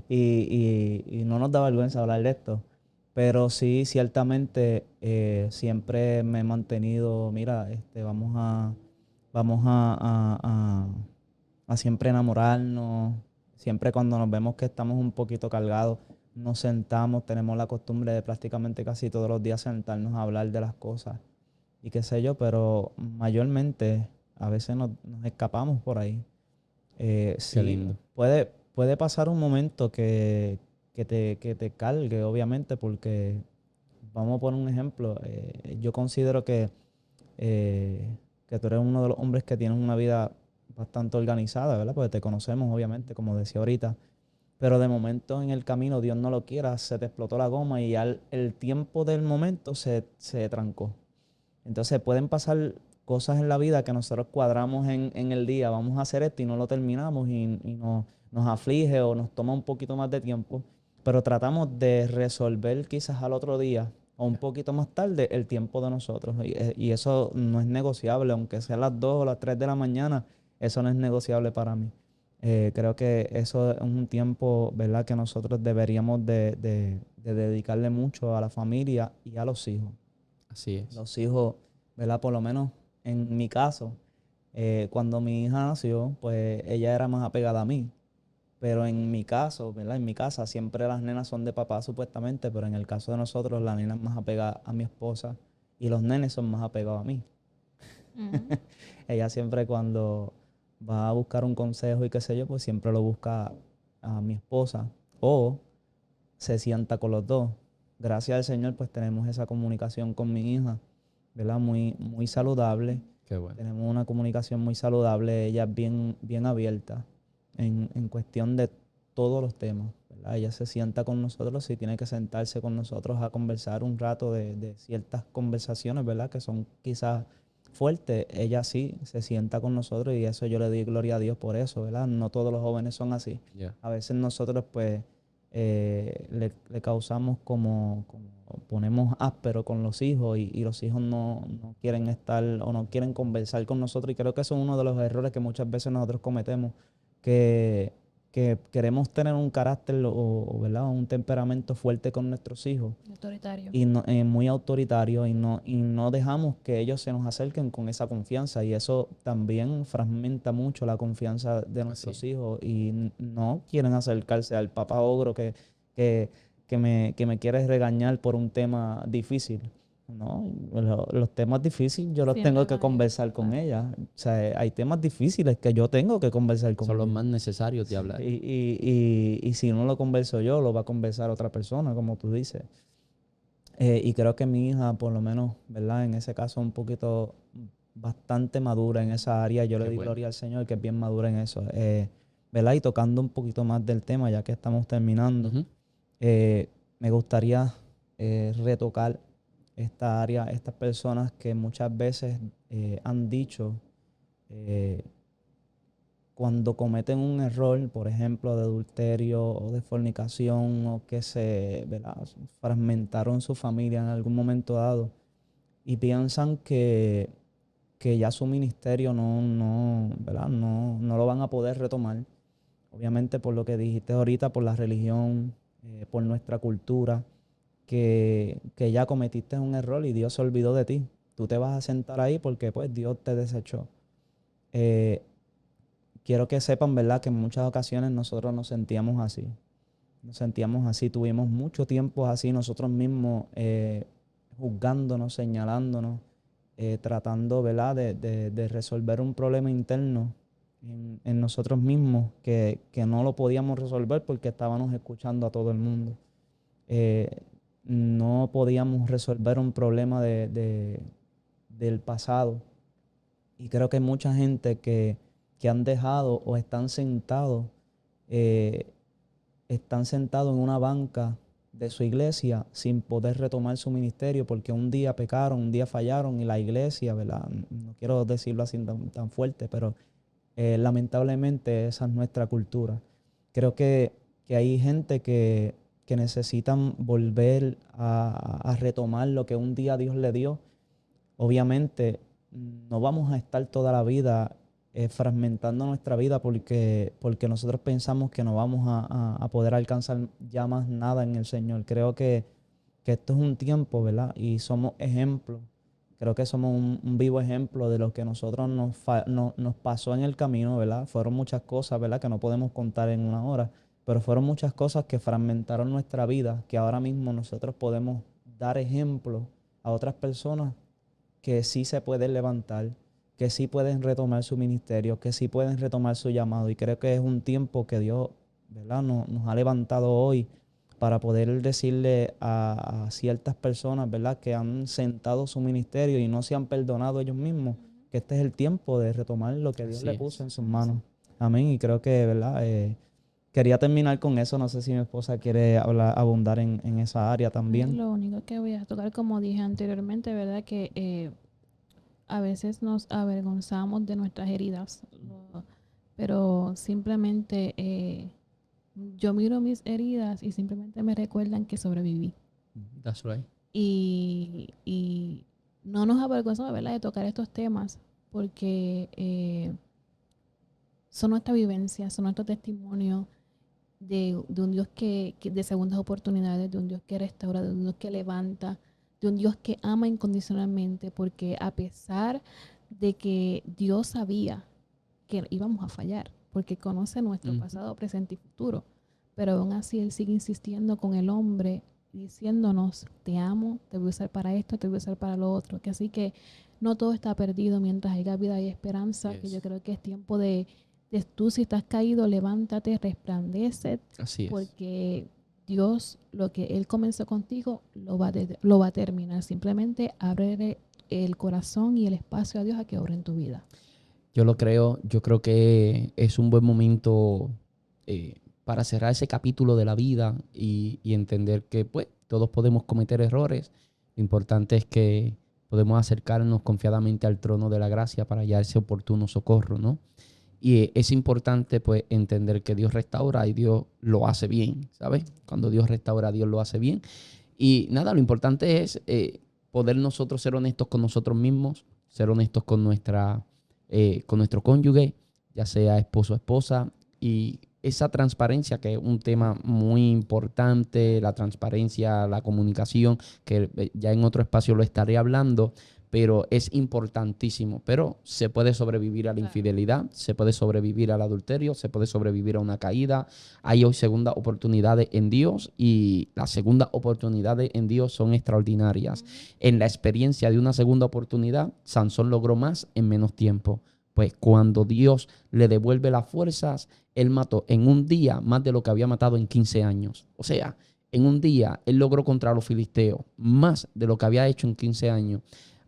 Speaker 2: y no nos da vergüenza hablar de esto. Pero sí, ciertamente, siempre me he mantenido, mira, vamos a siempre enamorarnos. Siempre cuando nos vemos que estamos un poquito cargados, nos sentamos, tenemos la costumbre de prácticamente casi todos los días sentarnos a hablar de las cosas y qué sé yo, pero mayormente a veces nos escapamos por ahí.
Speaker 1: Qué
Speaker 2: Sí,
Speaker 1: lindo.
Speaker 2: puede pasar un momento que que te cargue, obviamente, porque vamos a poner un ejemplo. Yo considero que tú eres uno de los hombres que tienen una vida bastante organizada, ¿verdad? Porque te conocemos, obviamente, como decía ahorita. Pero de momento en el camino, Dios no lo quiera, se te explotó la goma y el tiempo del momento se trancó. Entonces pueden pasar cosas en la vida que nosotros cuadramos en el día, vamos a hacer esto y no lo terminamos y nos aflige o nos toma un poquito más de tiempo, pero tratamos de resolver quizás al otro día o un poquito más tarde el tiempo de nosotros. Y eso no es negociable, aunque sean las 2 o las 3 de la mañana, eso no es negociable para mí. Creo que eso es un tiempo, ¿verdad?, que nosotros deberíamos de dedicarle mucho a la familia y a los hijos.
Speaker 1: Así es.
Speaker 2: Los hijos, ¿verdad? Por lo menos en mi caso, cuando mi hija nació, pues ella era más apegada a mí. Pero en mi caso, ¿verdad? En mi casa siempre las nenas son de papá supuestamente, pero en el caso de nosotros la nena es más apegada a mi esposa y los nenes son más apegados a mí.
Speaker 3: Ujú.
Speaker 2: Ella siempre cuando va a buscar un consejo y qué sé yo, pues siempre lo busca a mi esposa o se sienta con los dos. Gracias al Señor, pues tenemos esa comunicación con mi hija, ¿verdad? Muy, muy saludable.
Speaker 1: Qué bueno.
Speaker 2: Tenemos una comunicación muy saludable, ella es bien, bien abierta en cuestión de todos los temas, ¿verdad? Ella se sienta con nosotros y tiene que sentarse con nosotros a conversar un rato de ciertas conversaciones, ¿verdad? Que son quizás fuertes. Ella sí se sienta con nosotros y eso yo le doy gloria a Dios por eso, ¿verdad? No todos los jóvenes son así.
Speaker 1: Ya.
Speaker 2: A veces nosotros pues le causamos como ponemos áspero con los hijos y los hijos no quieren estar o no quieren conversar con nosotros y creo que eso es uno de los errores que muchas veces nosotros cometemos, que, que queremos tener un carácter ¿verdad? Un temperamento fuerte con nuestros hijos
Speaker 3: Autoritario.
Speaker 2: y muy autoritario y no dejamos que ellos se nos acerquen con esa confianza y eso también fragmenta mucho la confianza de nuestros hijos y no quieren acercarse al papá ogro que, que me quiere regañar por un tema difícil. No, los temas difíciles yo los
Speaker 3: Siempre
Speaker 2: tengo que
Speaker 3: van a
Speaker 2: conversar con
Speaker 3: claro.
Speaker 2: ella. O sea, hay temas difíciles que yo tengo que conversar con
Speaker 1: Son los
Speaker 2: ella.
Speaker 1: más necesarios de hablar.
Speaker 2: Y si no lo converso yo, lo va a conversar otra persona, como tú dices. Y creo que mi hija, por lo menos, ¿verdad? En ese caso, un poquito bastante madura en esa área. Yo le
Speaker 1: Qué
Speaker 2: doy
Speaker 1: bueno.
Speaker 2: gloria al Señor que es bien madura en eso. ¿Verdad? Y tocando un poquito más del tema, ya que estamos terminando,
Speaker 1: Ujú.
Speaker 2: me gustaría retocar esta área, estas personas que muchas veces han dicho eh, cuando cometen un error, por ejemplo, de adulterio o de fornicación o que ¿verdad? Fragmentaron su familia en algún momento dado y piensan que ya su ministerio ¿verdad? No lo van a poder retomar. Obviamente por lo que dijiste ahorita, por la religión, por nuestra cultura, que ya cometiste un error y Dios se olvidó de ti. Tú te vas a sentar ahí porque pues Dios te desechó. Eh, Quiero que sepan, ¿verdad?, que en muchas ocasiones nosotros nos sentíamos así. Nos sentíamos así, tuvimos mucho tiempo así nosotros mismos juzgándonos, señalándonos, tratando, ¿verdad?, de resolver un problema interno en nosotros mismos que no lo podíamos resolver porque estábamos escuchando a todo el mundo. Eh, no podíamos resolver un problema del pasado. Y creo que hay mucha gente que han dejado o eh, están sentados en una banca de su iglesia sin poder retomar su ministerio porque un día pecaron, un día fallaron y la iglesia, ¿verdad? No quiero decirlo así tan fuerte, pero lamentablemente esa es nuestra cultura. Creo que hay gente que necesitan volver a retomar lo que un día Dios le dio. Obviamente no vamos a estar toda la vida fragmentando nuestra vida porque nosotros pensamos que no vamos a poder alcanzar ya más nada en el Señor. Creo que esto es un tiempo, ¿verdad? Y somos ejemplos. Creo que somos un vivo ejemplo de lo que nosotros nos pasó en el camino, ¿verdad? Fueron muchas cosas, ¿verdad? Que no podemos contar en una hora, pero fueron muchas cosas que fragmentaron nuestra vida, que ahora mismo nosotros podemos dar ejemplo a otras personas que sí se pueden levantar, que sí pueden retomar su ministerio, que sí pueden retomar su llamado. Y creo que es un tiempo que Dios, ¿verdad?, nos ha levantado hoy para poder decirle a ciertas personas, ¿verdad?, que han sentado su ministerio y no se han perdonado ellos mismos, que este es el tiempo de retomar lo que Dios
Speaker 1: Así
Speaker 2: le
Speaker 1: es.
Speaker 2: puso en sus manos. Amén. Y creo que, ¿verdad? Quería terminar con eso. No sé si mi esposa quiere abundar en esa área también.
Speaker 3: Lo único que voy a tocar, como dije anteriormente, ¿verdad? Que a veces nos avergonzamos de nuestras heridas, pero simplemente yo miro mis heridas y simplemente me recuerdan que sobreviví.
Speaker 1: That's right.
Speaker 3: Y no nos avergonzamos, ¿verdad?, de tocar estos temas porque son nuestra vivencia, son nuestro testimonio de un Dios que de segundas oportunidades, de un Dios que restaura, de un Dios que levanta, de un Dios que ama incondicionalmente, porque a pesar de que Dios sabía que íbamos a fallar, porque conoce nuestro pasado, presente y futuro, pero aún así Él sigue insistiendo con el hombre, diciéndonos, te amo, te voy a usar para esto, te voy a usar para lo otro, que así que no todo está perdido mientras haya vida y esperanza, que yo creo que es tiempo de tú, si estás caído, levántate, resplandece,
Speaker 1: Así es.
Speaker 3: porque Dios, lo que Él comenzó contigo, lo va a terminar. Simplemente abre el corazón y el espacio a Dios a que obre en tu vida.
Speaker 1: Yo creo que es un buen momento para cerrar ese capítulo de la vida y entender que pues todos podemos cometer errores. Lo importante es que podemos acercarnos confiadamente al trono de la gracia para hallar ese oportuno socorro, ¿no? Y es importante pues entender que Dios restaura y Dios lo hace bien, ¿sabes? Cuando Dios restaura, Dios lo hace bien. Y nada, lo importante es poder nosotros ser honestos con nosotros mismos, ser honestos con nuestro cónyuge, ya sea esposo o esposa, y esa transparencia, que es un tema muy importante, la transparencia, la comunicación, que ya en otro espacio lo estaré hablando, pero es importantísimo. Pero se puede sobrevivir a la infidelidad, se puede sobrevivir al adulterio, se puede sobrevivir a una caída. Hay hoy segundas oportunidades en Dios y las segundas oportunidades en Dios son extraordinarias. En la experiencia de una segunda oportunidad, Sansón logró más en menos tiempo. Pues cuando Dios le devuelve las fuerzas, él mató en un día más de lo que había matado en 15 años. O sea, en un día él logró contra los filisteos más de lo que había hecho en 15 años.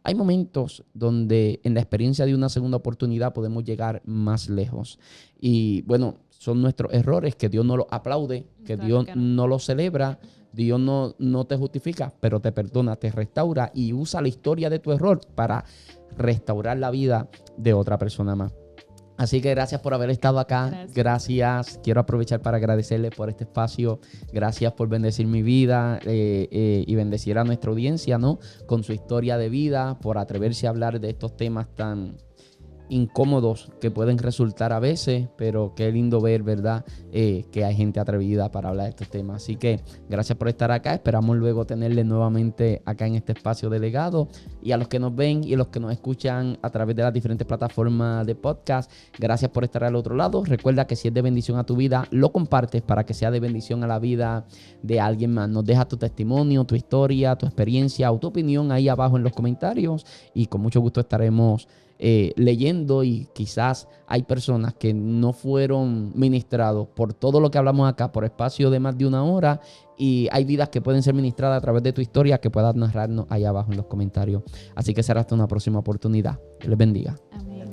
Speaker 1: Hay momentos donde en la experiencia de una segunda oportunidad podemos llegar más lejos. Y bueno, son nuestros errores que Dios no los aplaude, que
Speaker 3: Claro
Speaker 1: Dios
Speaker 3: que no.
Speaker 1: no los celebra. Dios no te justifica, pero te perdona, te restaura y usa la historia de tu error para restaurar la vida de otra persona más. Así que gracias por haber estado acá. Gracias. Quiero aprovechar para agradecerles por este espacio. Gracias por bendecir mi vida y bendecir a nuestra audiencia, ¿no? Con su historia de vida, por atreverse a hablar de estos temas tan incómodos que pueden resultar a veces, pero qué lindo ver, ¿verdad? Que hay gente atrevida para hablar de estos temas. Así que gracias por estar acá. Esperamos luego tenerles nuevamente acá en este espacio de Legado. Y a los que nos ven y a los que nos escuchan a través de las diferentes plataformas de podcast, gracias por estar al otro lado. Recuerda que si es de bendición a tu vida, lo compartes para que sea de bendición a la vida de alguien más. Nos deja tu testimonio, tu historia, tu experiencia o tu opinión ahí abajo en los comentarios y con mucho gusto estaremos leyendo, y quizás hay personas que no fueron ministrados por todo lo que hablamos acá por espacio de más de una hora, y hay vidas que pueden ser ministradas a través de tu historia que puedas narrarnos ahí abajo en los comentarios. Así que será hasta una próxima oportunidad. Dios les bendiga.
Speaker 3: Amén.